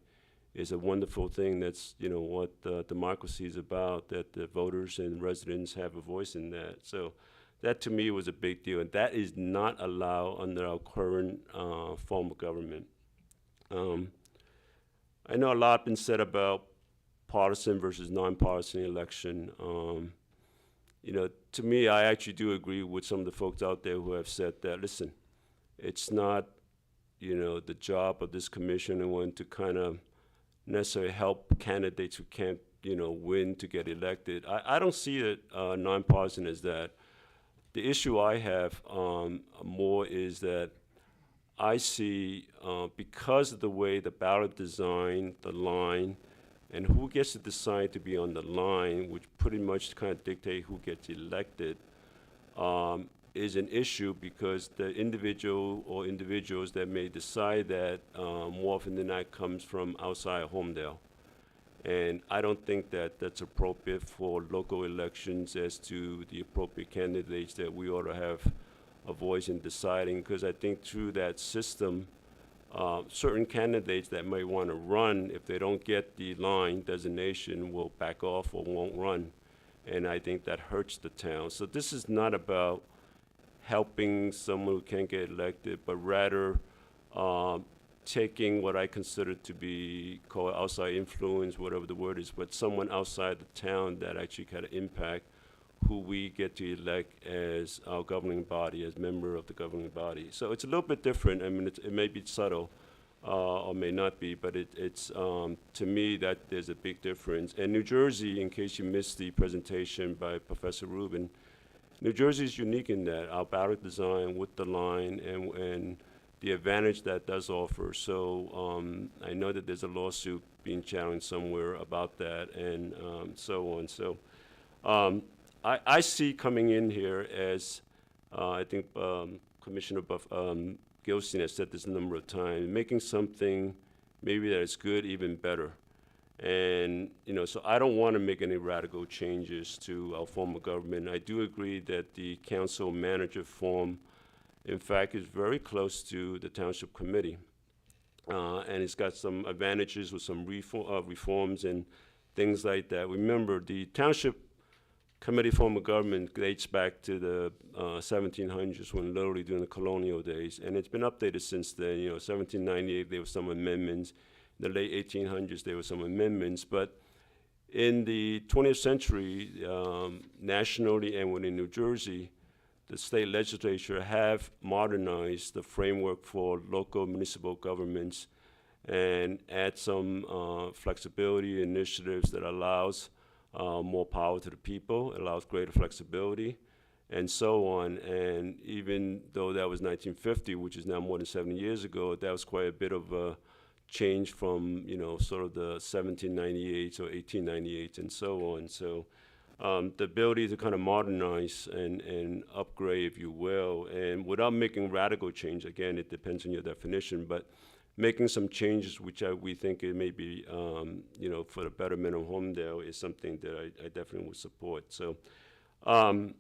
is a wonderful thing. That's, you know, what democracy is about, that the voters and residents have a voice in that. So that to me was a big deal, and that is not allowed under our current form of government. I know a lot been said about partisan versus nonpartisan election. You know, to me, I actually do agree with some of the folks out there who have said that, listen, it's not, you know, the job of this commission and one to kind of necessarily help candidates who can't, win to get elected. I don't see it nonpartisan as that. The issue I have more is that I see, because of the way the ballot design, the line, and who gets to decide to be on the line, which pretty much kind of dictate who gets elected, is an issue because the individual or individuals that may decide that more often than not comes from outside of Holmdel. And I don't think that that's appropriate for local elections as to the appropriate candidates that we ought to have a voice in deciding, because I think through that system, certain candidates that may want to run, if they don't get the line designation, will back off or won't run. And I think that hurts the town. So this is not about helping someone who can't get elected, but rather taking what I consider to be called outside influence, whatever the word is, but someone outside the town that actually kind of impact who we get to elect as our governing body, as member of the governing body. So it's a little bit different. I mean, it may be subtle or may not be, but it's to me that there's a big difference. And New Jersey, in case you missed the presentation by Professor Rubin, New Jersey is unique in that our ballot design with the line and the advantage that does offer. So I know that there's a lawsuit being challenged somewhere about that and so on. So I see coming in here as, I think Commissioner Gilstein has said this a number of times, making something maybe that is good even better. And, so I don't want to make any radical changes to our form of government. I do agree that the council manager form, in fact, is very close to the township committee. And it's got some advantages with some reforms and things like that. Remember, the township committee form of government dates back to the 1700s, when literally during the colonial days, and it's been updated since then. 1798 there were some amendments. In the late 1800s there were some amendments, but in the 20th century, nationally and within New Jersey, the state legislature have modernized the framework for local municipal governments and add some flexibility initiatives that allows more power to the people, allows greater flexibility, and so on. And even though that was 1950, which is now more than 70 years ago, that was quite a bit of a change from, sort of the 1798 or 1898 and so on. So the ability to kind of modernize and upgrade, if you will, and without making radical change, again, it depends on your definition, but making some changes which we think it may be, for the betterment of Holmdel is something that I definitely would support. So I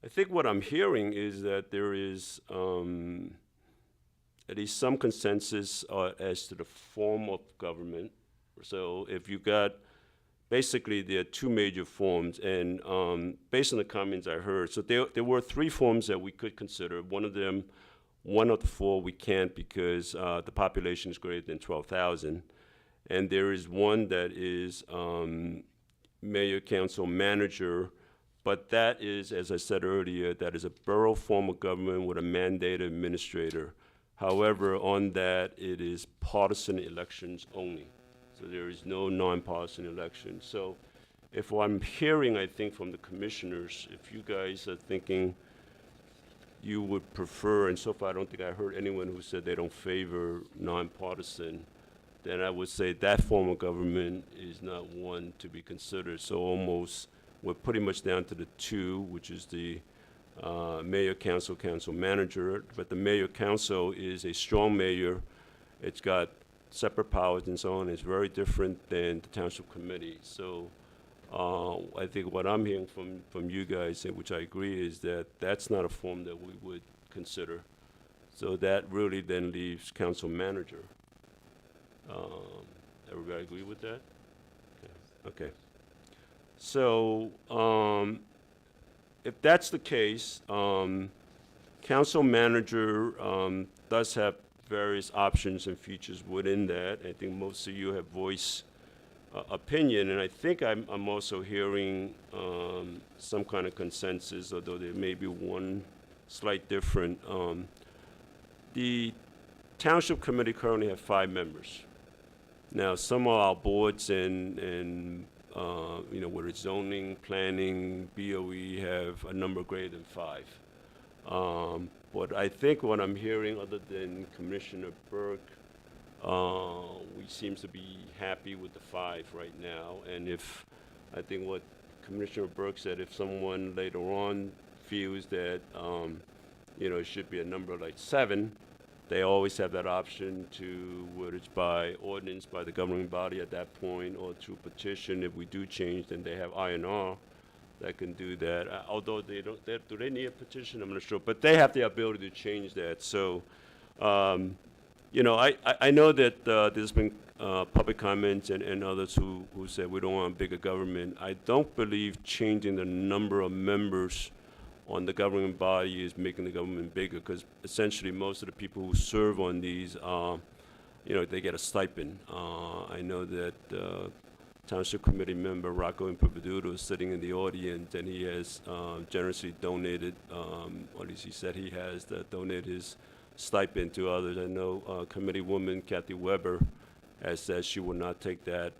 think what I'm hearing is that there is at least some consensus as to the form of government. So if you got, basically there are two major forms, and based on the comments I heard, so there were three forms that we could consider. One of the four we can't because the population is greater than 12,000. And there is one that is mayor, council, manager, but that is, as I said earlier, that is a borough form of government with a mandated administrator. However, on that, it is partisan elections only. So there is no nonpartisan election. So if what I'm hearing, I think, from the commissioners, if you guys are thinking you would prefer, and so far I don't think I heard anyone who said they don't favor nonpartisan, then I would say that form of government is not one to be considered. So almost, we're pretty much down to the two, which is the mayor, council, council manager. But the mayor council is a strong mayor. It's got separate powers and so on. It's very different than the township committee. So I think what I'm hearing from you guys, and which I agree, is that that's not a form that we would consider. So that really then leaves council manager. Everybody agree with that? Okay. So if that's the case, council manager does have various options and features within that. I think most of you have voiced opinion, and I think I'm also hearing some kind of consensus, although there may be one slight different. The township committee currently have 5 members. Now, some of our boards and whether it's zoning, planning, BOE, have a number greater than 5. But I think what I'm hearing, other than Commissioner Burke, we seems to be happy with the 5 right now. And if, I think what Commissioner Burke said, if someone later on feels that, it should be a number like 7, they always have that option to, whether it's by ordinance by the governing body at that point, or through petition. If we do change, then they have INR that can do that. Although do they need a petition? I'm not sure, but they have the ability to change that. So, I know that there's been public comments and others who said we don't want a bigger government. I don't believe changing the number of members on the governing body is making the government bigger, because essentially most of the people who serve on these, they get a stipend. I know that Township Committee member Rocco Improviduto is sitting in the audience, and he has generously donated, or at least he said he has, donated his stipend to others. I know Committee Woman Kathy Weber has said she will not take that,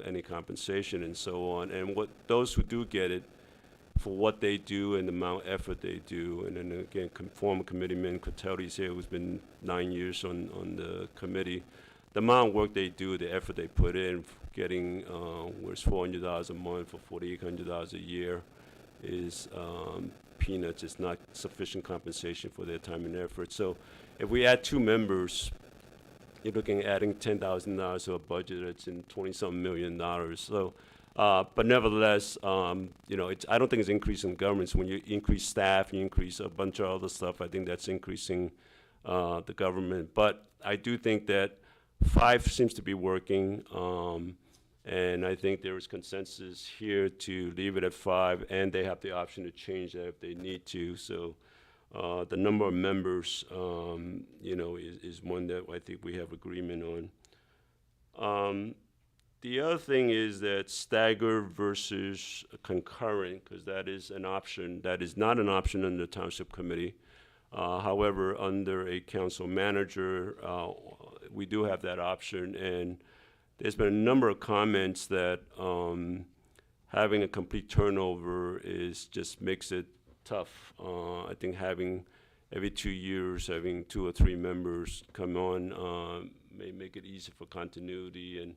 any compensation and so on. And what those who do get it, for what they do and the amount of effort they do. And then again, former committeeman Cotelli's here, who's been 9 years on the committee. The amount of work they do, the effort they put in, getting where it's $400 a month for $4,800 a year is peanuts. It's not sufficient compensation for their time and effort. So if we add 2 members, you're looking at adding $10,000 to a budget that's in $20-something million. So. But nevertheless, I don't think it's increasing governments. When you increase staff, you increase a bunch of other stuff, I think that's increasing the government. But I do think that 5 seems to be working, and I think there is consensus here to leave it at 5, and they have the option to change that if they need to. So the number of members, is one that I think we have agreement on. The other thing is that stagger versus concurrent, because that is an option. That is not an option under the Township Committee. However, under a council manager, we do have that option. And there's been a number of comments that having a complete turnover just makes it tough. I think having every 2 years, having 2 or 3 members come on may make it easy for continuity. And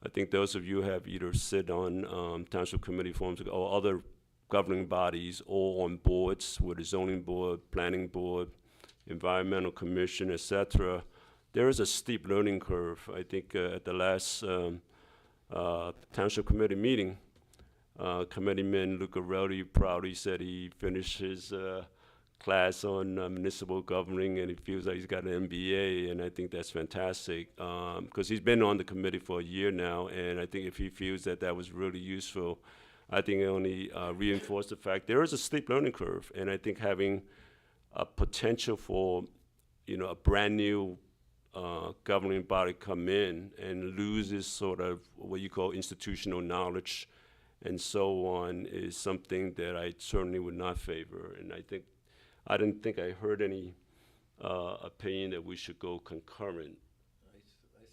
I think those of you who have either sit on Township Committee forums or other governing bodies, or on boards with the zoning board, planning board, environmental commission, etc., there is a steep learning curve. I think at the last Township Committee meeting, Committeeman Lucarelli proudly said he finished his class on municipal governing, and he feels like he's got an MBA, and I think that's fantastic, because he's been on the committee for a year now, and I think if he feels that that was really useful, I think it only reinforced the fact there is a steep learning curve, and I think having a potential for, a brand new governing body come in and loses sort of what you call institutional knowledge and so on is something that I certainly would not favor, and I didn't think I heard any opinion that we should go concurrent.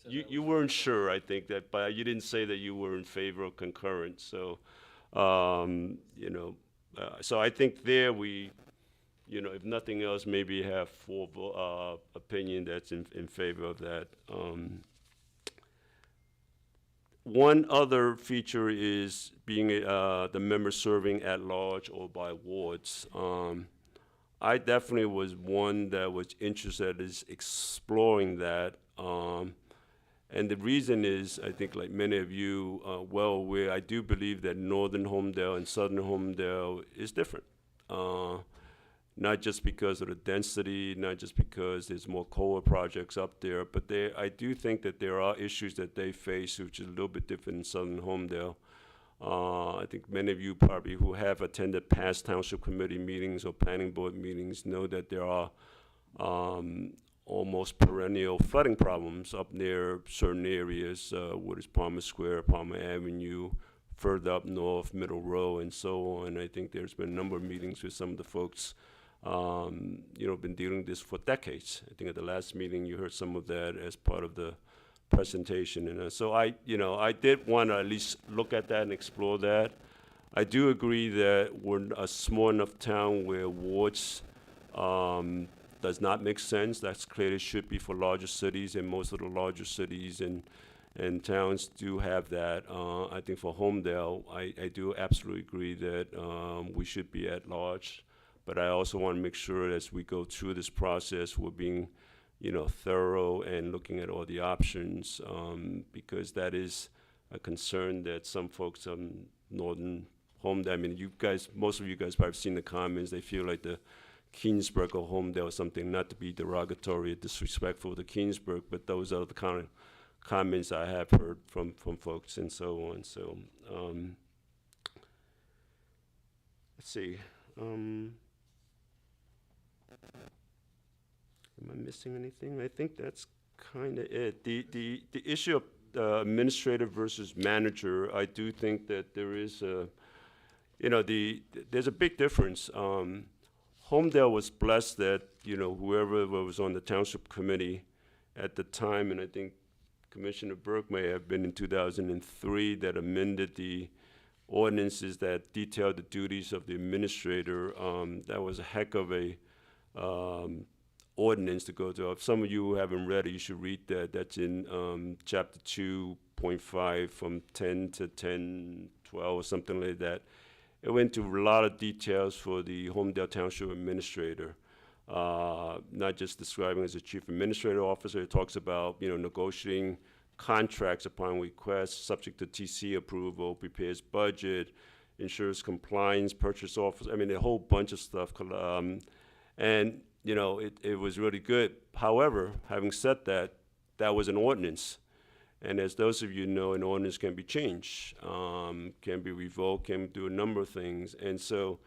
You weren't sure, I think, but you didn't say that you were in favor of concurrent. So, so I think there we, if nothing else, maybe have 4 opinion that's in favor of that. One other feature is being the members serving at large or by wards. I definitely was one that was interested in exploring that. And the reason is, I think like many of you are well aware, I do believe that Northern Holmdel and Southern Holmdel is different. Not just because of the density, not just because there's more COA projects up there, but I do think that there are issues that they face which is a little bit different in Southern Holmdel. I think many of you probably who have attended past Township Committee meetings or Planning Board meetings know that there are almost perennial flooding problems up near certain areas, whether it's Palmer Square, Palmer Avenue, further up north, Middle Row, and so on. I think there's been a number of meetings with some of the folks, been dealing with this for decades. I think at the last meeting you heard some of that as part of the presentation. And so I did want to at least look at that and explore that. I do agree that we're a small enough town where wards does not make sense. That's clearly should be for larger cities, and most of the larger cities and towns do have that. I think for Holmdel, I do absolutely agree that we should be at large. But I also want to make sure as we go through this process, we're being, thorough and looking at all the options, because that is a concern that some folks northern Holmdel, I mean, most of you guys probably have seen the comments. They feel like the Keensburg or Holmdel or something, not to be derogatory or disrespectful to Keensburg, but those are the kind of comments I have heard from folks and so on. So, let's see. Am I missing anything? I think that's kind of it. The issue of administrator versus manager, I do think that there is there's a big difference. Holmdel was blessed that, whoever was on the township committee at the time, and I think Commissioner Burke may have been in 2003, that amended the ordinances that detailed the duties of the administrator. That was a heck of a ordinance to go to. If some of you who haven't read it, you should read that. That's in chapter 2.5 from 10 to 10, 12 or something like that. It went into a lot of details for the Holmdel Township administrator, not just describing as a chief administrative officer. It talks about, negotiating contracts upon request, subject to TC approval, prepares budget, ensures compliance, purchase office. I mean, a whole bunch of stuff. And, it was really good. However, having said that, that was an ordinance. And as those of you know, an ordinance can be changed, can be revoked, can do a number of things. And so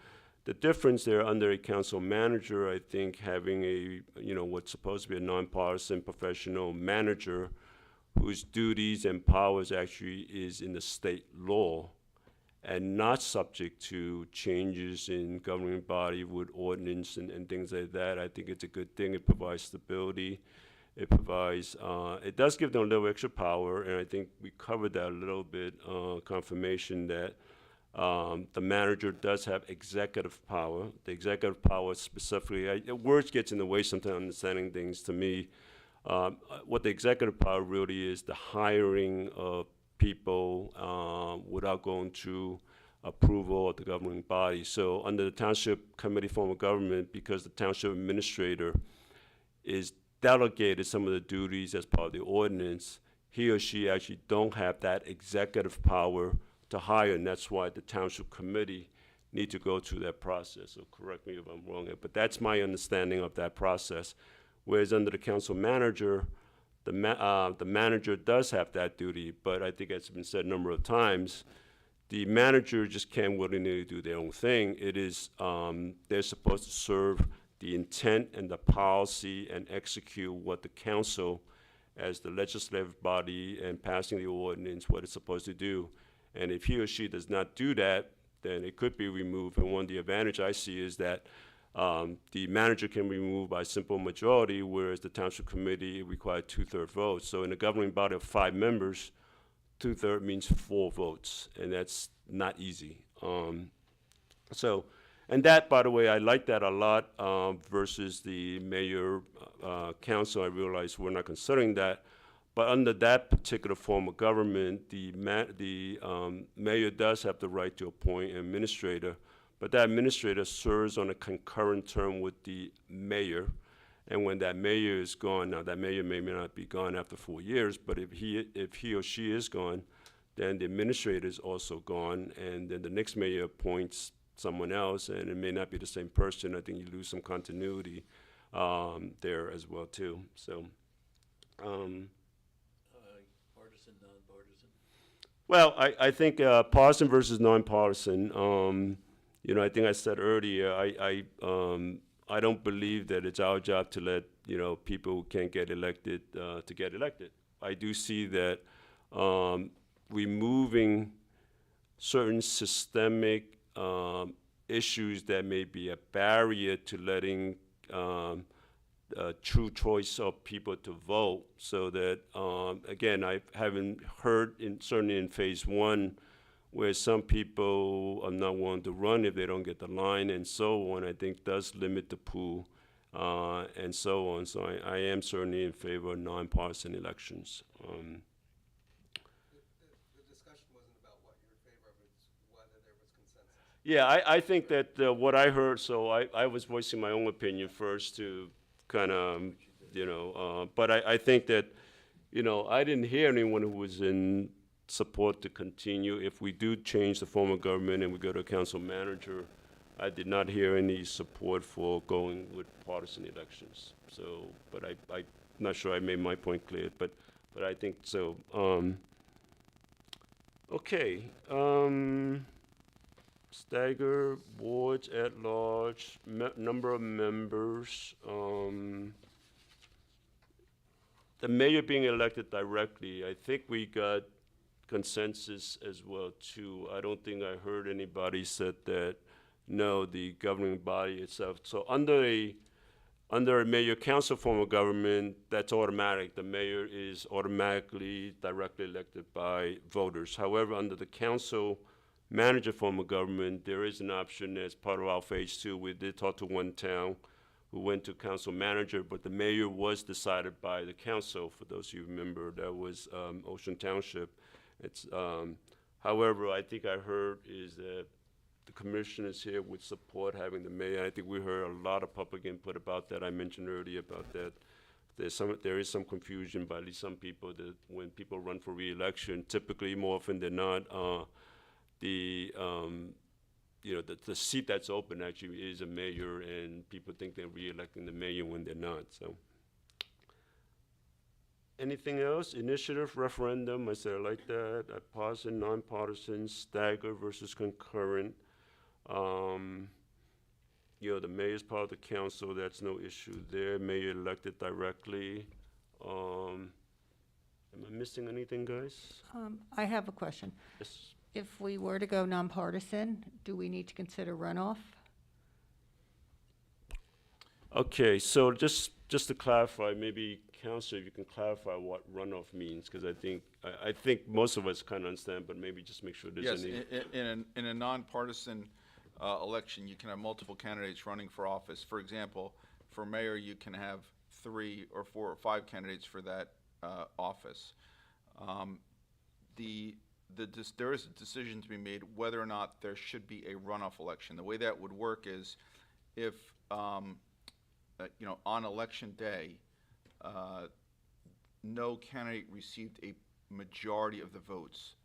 the difference there under a council manager, I think having a, what's supposed to be a nonpartisan professional manager whose duties and powers actually is in the state law and not subject to changes in governing body with ordinance and things like that. I think it's a good thing. It provides stability. It provides, it does give them a little extra power, and I think we covered that a little bit, confirmation that the manager does have executive power. The executive power specifically, words gets in the way sometimes understanding things to me. What the executive power really is, the hiring of people without going through approval of the governing body. So under the township committee form of government, because the township administrator is delegated some of the duties as part of the ordinance, he or she actually don't have that executive power to hire, and that's why the township committee need to go through that process. So correct me if I'm wrong, but that's my understanding of that process. Whereas under the council manager, the manager does have that duty, but I think it's been said a number of times, the manager just can't willingly do their own thing. It is, they're supposed to serve the intent and the policy and execute what the council, as the legislative body and passing the ordinance, what it's supposed to do. And if he or she does not do that, then it could be removed. And one of the advantage I see is that the manager can be removed by simple majority, whereas the township committee requires 2/3 votes. So in a governing body of 5 members, 2/3 means 4 votes, and that's not easy. And that, by the way, I like that a lot versus the mayor council. I realize we're not considering that. But under that particular form of government, the mayor does have the right to appoint an administrator, but that administrator serves on a concurrent term with the mayor. And when that mayor is gone, now that mayor may not be gone after 4 years, but if he or she is gone, then the administrator is also gone, and then the next mayor appoints someone else, and it may not be the same person. I think you lose some continuity there as well too. So, Partisan, nonpartisan? well, I think partisan versus nonpartisan. I think I said earlier, I don't believe that it's our job to let people who can't get elected to get elected. I do see that removing certain systemic issues that may be a barrier to letting true choice of people to vote, so that, again, I haven't heard, certainly in phase one, where some people are not willing to run if they don't get the line and so on, I think does limit the pool, and so on. So I am certainly in favor of nonpartisan elections. The discussion wasn't about what you're in favor of, it's whether there was consensus. Yeah, I think that what I heard, so I was voicing my own opinion first to kind of, but I think that, I didn't hear anyone who was in support to continue. If we do change the form of government and we go to a council manager, I did not hear any support for going with partisan elections. So, but I'm not sure I made my point clear, but I think so. Okay. Stagger boards at large, number of members. The mayor being elected directly, I think we got consensus as well too. I don't think I heard anybody said that, no, the governing body itself. So under a mayor council form of government, that's automatic. The mayor is automatically directly elected by voters. However, under the council manager form of government, there is an option as part of our phase two. We did talk to one town who went to council manager, but the mayor was decided by the council. For those of you who remember, that was Ocean Township. It's, however, I think I heard is that the commissioners here would support having the mayor. I think we heard a lot of public input about that. I mentioned earlier about that. There is some confusion by at least some people that when people run for re-election, typically more often than not, the seat that's open actually is a mayor, and people think they're re-electing the mayor when they're not. So, anything else? Initiative, referendum. I said I like that. Partisan, nonpartisan, stagger versus concurrent. The mayor's part of the council. That's no issue there. Mayor elected directly. Am I missing anything, guys? I have a question. Yes. If we were to go nonpartisan, do we need to consider runoff? Okay, so just to clarify, maybe Councilor, if you can clarify what runoff means, because I think most of us kind of understand, but maybe just make sure there's Yes, any. in a nonpartisan election, you can have multiple candidates running for office. For example, for mayor, you can have 3 or 4 or 5 candidates for that office. There is a decision to be made whether or not there should be a runoff election. The way that would work is if, on election day, no candidate received a majority of the votes,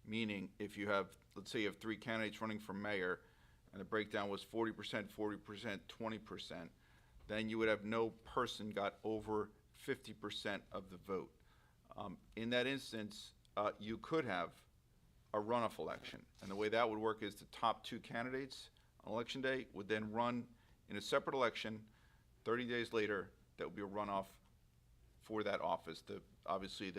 meaning if you have, let's say you have 3 candidates running for mayor, and the breakdown was 40%, 40%, 20%, then you would have no person got over 50% of the vote. In that instance, you could have a runoff election. And the way that would work is the top 2 candidates on election day would then run in a separate election. 30 days later, that would be a runoff for that office. Obviously,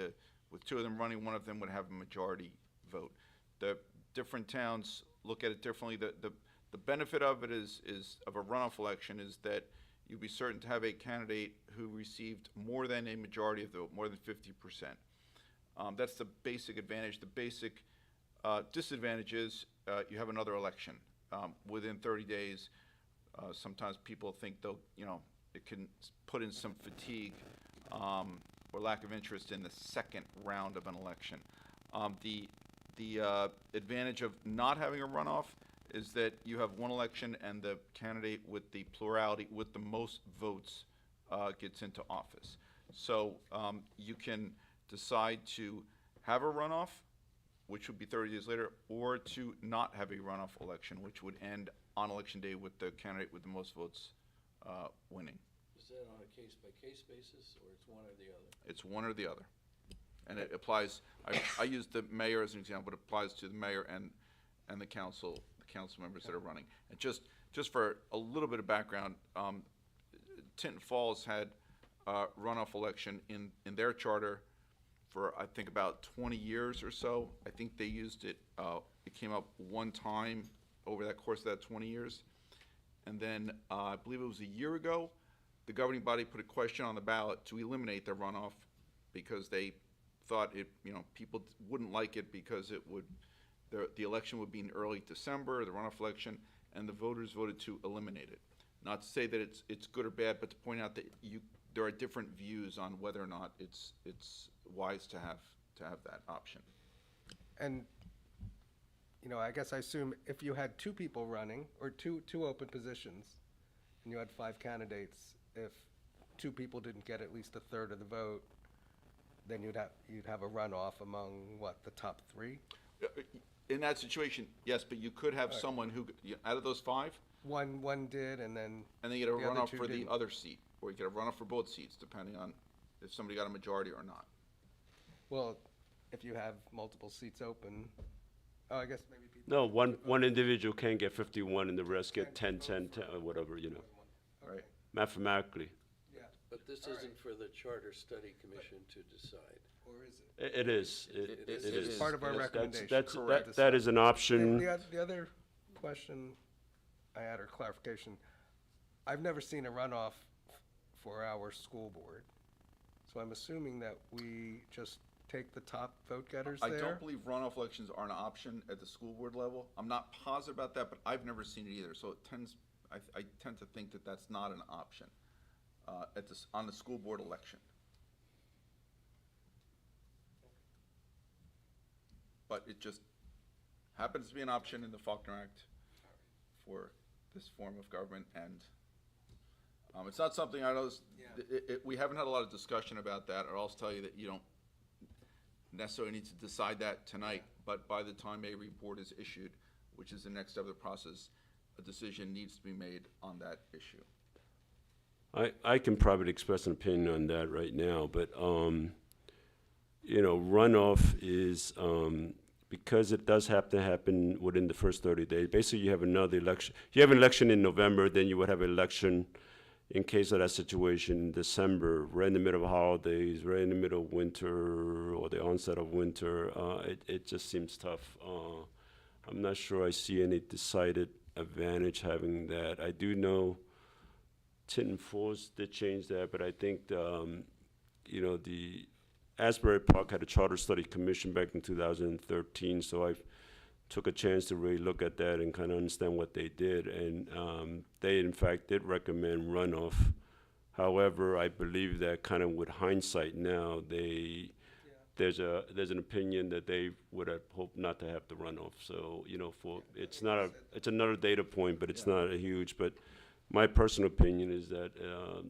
with 2 of them running, one of them would have a majority vote. The different towns look at it differently. The benefit of it is of a runoff election is that you'd be certain to have a candidate who received more than a majority of the vote, more than 50%. That's the basic advantage. The basic disadvantage is you have another election within 30 days. Sometimes people think it can put in some fatigue or lack of interest in the second round of an election. The advantage of not having a runoff is that you have one election and the candidate with the plurality, with the most votes, gets into office. So you can decide to have a runoff, which would be 30 days later, or to not have a runoff election, which would end on election day with the candidate with the most votes winning. Is that on a case-by-case basis, or it's one or the other? It's one or the other. And it applies, I use the mayor as an example, it applies to the mayor and the council members that are running. And just for a little bit of background, Tinton Falls had a runoff election in their charter for, I think, about 20 years or so. I think they used it, it came up one time over that course of that 20 years. And then I believe it was a year ago, the governing body put a question on the ballot to eliminate the runoff because they thought it, people wouldn't like it because it would, the election would be in early December, the runoff election, and the voters voted to eliminate it. Not to say that it's good or bad, but to point out that there are different views on whether or not it's wise to have that option. And, I guess I assume if you had two people running, or two open positions, and you had 5 candidates, if 2 people didn't get at least a third of the vote, then you'd have a runoff among, the top 3? In that situation, yes, but you could have someone who, out of those 5, One did, and then. and then you get a The other runoff 2 for the didn't. other seat, or you get a runoff for both seats, depending on if somebody got a majority or not. Well, if you have multiple seats open, I guess maybe people. No, one individual can get 51 and the rest get 10, 10, 10, or whatever, Right. mathematically. Yeah, But this All right. isn't for the Charter Study Commission to decide. or is it? It is. It It is. is. Part of our Yes, recommendation. correct. That is an option. The other question I had, or clarification, I've never seen a runoff for our school board. So I'm assuming that we just take the top vote getters I there? don't believe runoff elections are an option at the school board level. I'm not positive about that, but I've never seen it either. So I tend to think that that's not an option on the school board election. But it just happens to be an option in the Faulkner Act for this form of government, and it's not something I know, we haven't had a lot of discussion about that, or I'll tell you that you don't necessarily need to decide that tonight, but by the time a report is issued, which is the next step of the process, a decision needs to be made on that issue. I can probably express an opinion on that right now, but, runoff is, because it does have to happen within the first 30 days. Basically, you have another election. You have an election in November, then you would have an election in case of that situation in December, right in the middle of holidays, right in the middle of winter, or the onset of winter. It just seems tough. I'm not sure I see any decided advantage having that. I do know Tinton Falls did change that, but I think, the Asbury Park had a Charter Study Commission back in 2013, so I took a chance to really look at that and kind of understand what they did. And they, in fact, did recommend runoff. However, I believe that kind of with hindsight now, there's an opinion that they would have hoped not to have the runoff. So, it's another data point, but it's not a huge. But my personal opinion is that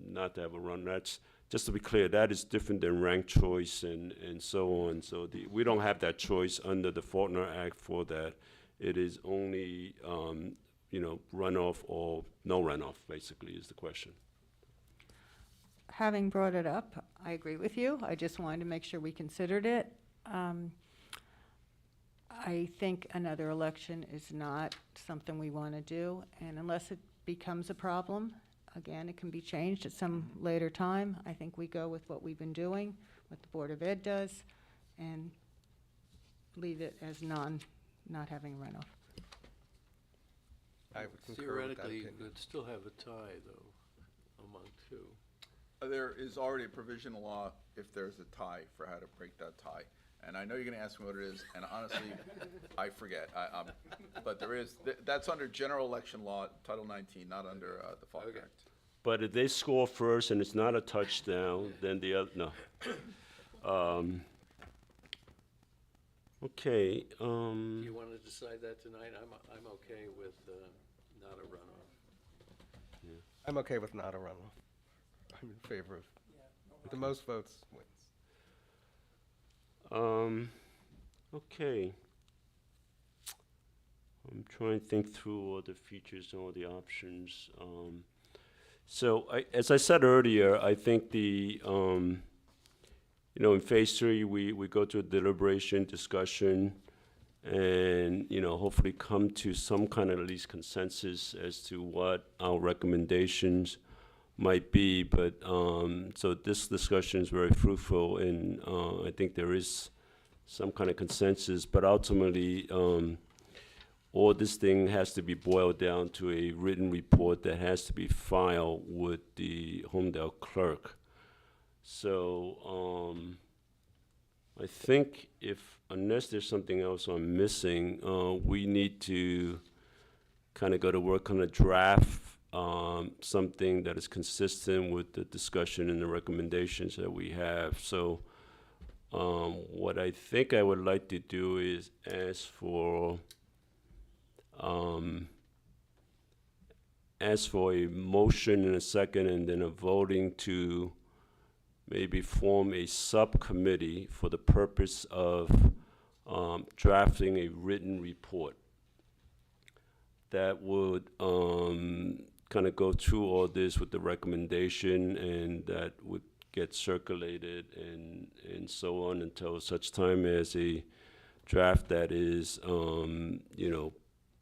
not to have a run. That's, just to be clear, that is different than ranked choice and so on. So we don't have that choice under the Faulkner Act for that. It is only, runoff or no runoff, basically, is the question. Having brought it up, I agree with you. I just wanted to make sure we considered it. I think another election is not something we want to do, and unless it becomes a problem, again, it can be changed at some later time. I think we go with what we've been doing, what the Board of Ed does, and leave it as not having runoff. I would concur with that Theoretically, you opinion. could still have a tie, though, among 2. There is already a provision in law if there's a tie for how to break that tie. And I know you're gonna ask me what it is, and honestly, I forget. But there is, that's under general election law, Title 19, not under the Faulkner Okay. Act. But if they score first and it's not a touchdown, then the other, no. Okay, Do you want to decide that tonight? I'm okay with not a runoff. I'm okay with not a runoff. I'm in favor of, the most votes wins. okay. I'm trying to think through all the features and all the options. So as I said earlier, I think in phase 3, we go to a deliberation, discussion, and, hopefully come to some kind of at least consensus as to what our recommendations might be. But, so this discussion is very fruitful, and I think there is some kind of consensus. But ultimately, all this thing has to be boiled down to a written report that has to be filed with the Holmdel clerk. So, I think unless there's something else I'm missing, we need to kind of go to work on a draft, something that is consistent with the discussion and the recommendations that we have. So, what I think I would like to do is ask for a motion and a second, and then a voting to maybe form a subcommittee for the purpose of drafting a written report that would kind of go through all this with the recommendation, and that would get circulated and so on until such time as a draft that is,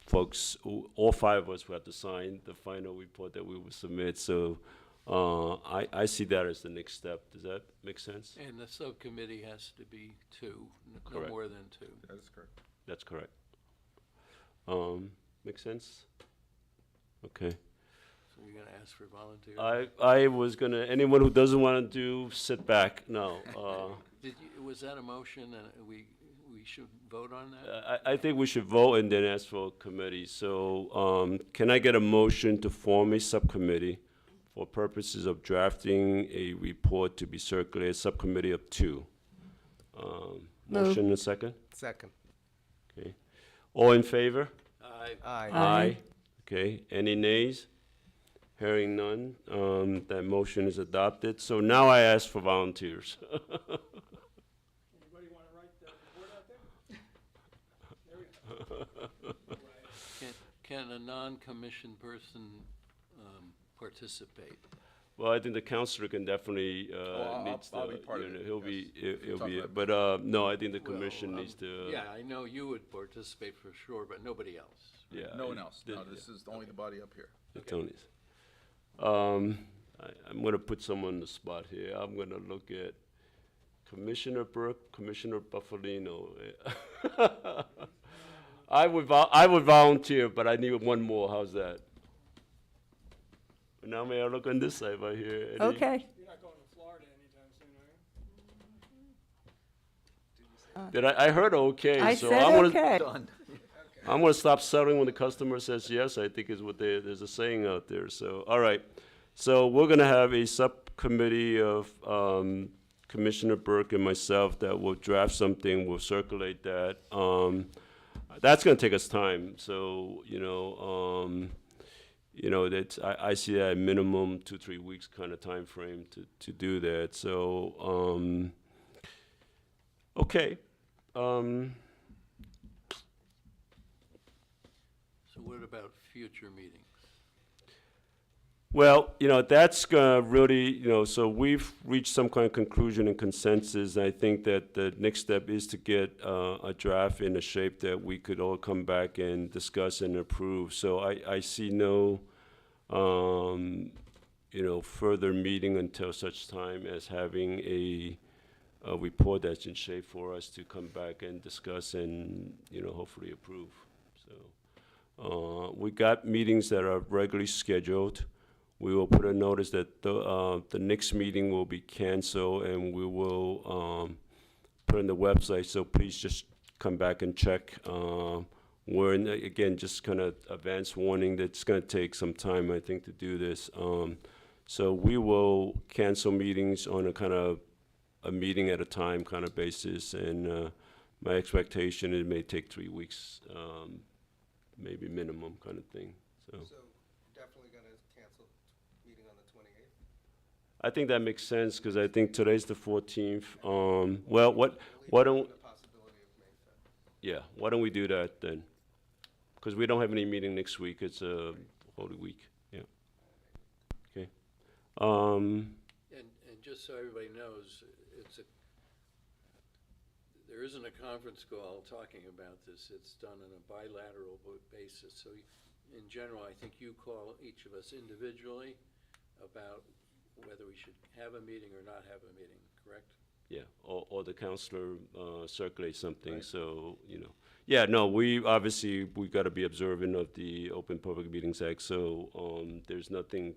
folks, all five of us will have to sign the final report that we will submit. So I see that as the next step. Does that make sense? And the subcommittee has to be two, no Correct. more than two. That is correct. That's correct. Make sense? Okay. So you're gonna ask for volunteers? I was gonna, anyone who doesn't want to do, sit back. No. Was that a motion and we should vote on that? I think we should vote and then ask for a committee. So, can I get a motion to form a subcommittee for purposes of drafting a report to be circulated, subcommittee of two? Motion and a second? Second. Okay. All in favor? Aye. Aye. Aye. Okay, any nays? Hearing none, that motion is adopted. So now I ask for volunteers. Anybody want to write the report out there? Can a non-commissioned person participate? Well, I think the counselor can definitely, needs to, I'll be part of it, he'll be, he'll Talk be, about but, no, I think the Well, commission needs to. Yeah, I know you would participate for sure, but nobody else. Yeah. No one else. No, this is only the body up here. The Tonys. I'm gonna put someone on the spot here. I'm gonna look at Commissioner Burke, Commissioner Buffalino. I would volunteer, but I need one more. How's that? Now may I look on this side right here? Eddie? Okay. You're not going to Florida anytime soon, are you? Did I heard okay, I so said I'm gonna, okay. I'm gonna stop settling when the customer says yes, I think is what there's a saying out there, so, all right. So we're gonna have a subcommittee of, Commissioner Burke and myself that will draft something, we'll circulate that. That's gonna take us time, so, that's, I see that at minimum 2-3 weeks kind of time frame to do that, so, okay. So what about future meetings? Well, that's gonna really, so we've reached some kind of conclusion and consensus. I think that the next step is to get a draft in a shape that we could all come back and discuss and approve. So I see no, further meeting until such time as having a report that's in shape for us to come back and discuss and, hopefully approve. So we got meetings that are regularly scheduled. We will put a notice that the next meeting will be canceled, and we will put on the website, so please just come back and check. We're in, again, just kind of advance warning that it's going to take some time, I think, to do this. So we will cancel meetings on a kind of a meeting at a time kind of basis, and my expectation, it may take 3 weeks, maybe minimum kind of thing, so. So definitely gonna cancel meeting on the 28th? I think that makes sense, because I think today's the 14th. Well, why don't, The possibility of May 5th. yeah, why don't we do that then? Because we don't have any meeting next week, it's a Holy Week, yeah. Okay. And just so everybody knows, there isn't a conference call talking about this. It's done on a bilateral basis. So in general, I think you call each of us individually about whether we should have a meeting or not have a meeting, correct? yeah, or the counselor circulates something, so, you know. Yeah, no, we gotta be observant of the Open Public Meetings Act, so, there's nothing,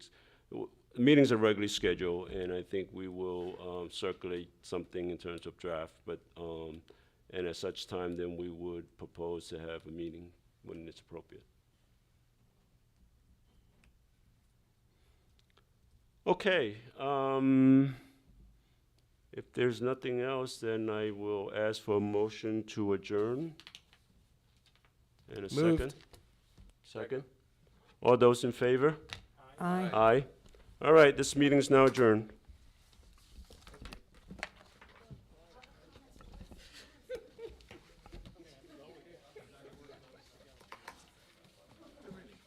meetings are regularly scheduled, and I think we will, circulate something in terms of draft, but, and at such time, then we would propose to have a meeting when it's appropriate. Okay, if there's nothing else, then I will ask for a motion to adjourn. And a Moved. second? Second? All those in favor? Aye. Aye. All right, this meeting is now adjourned.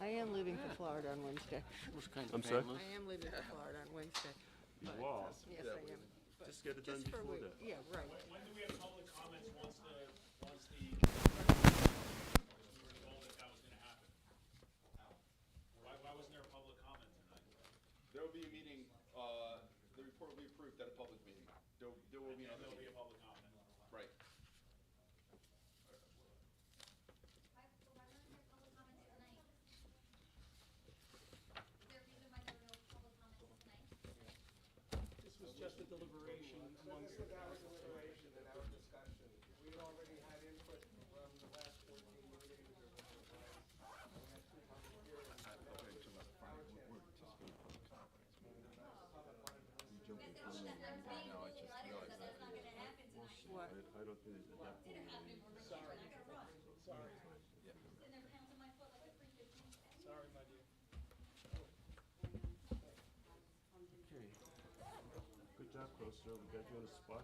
I am leaving for Florida on Wednesday. It was kind I'm of sorry? painless. I am leaving for Florida on Wednesday. Wow. Yes, I am. Just get it done Just for a before week. that. Yeah, right. When do we have public comments once the, we were told that that was gonna happen? Why wasn't there a public comment tonight? There will be a meeting, the report will be approved at a public meeting. There will be another There'll be meeting. a public comment. Right. This was just a deliberation amongst the council. In our discussion, we had already had input from the last 14 meetings or whatever it was. We had 2 public hearings. What? I don't think it's at that point. Sorry, my dear. Good job, Costa. We got you on the spot.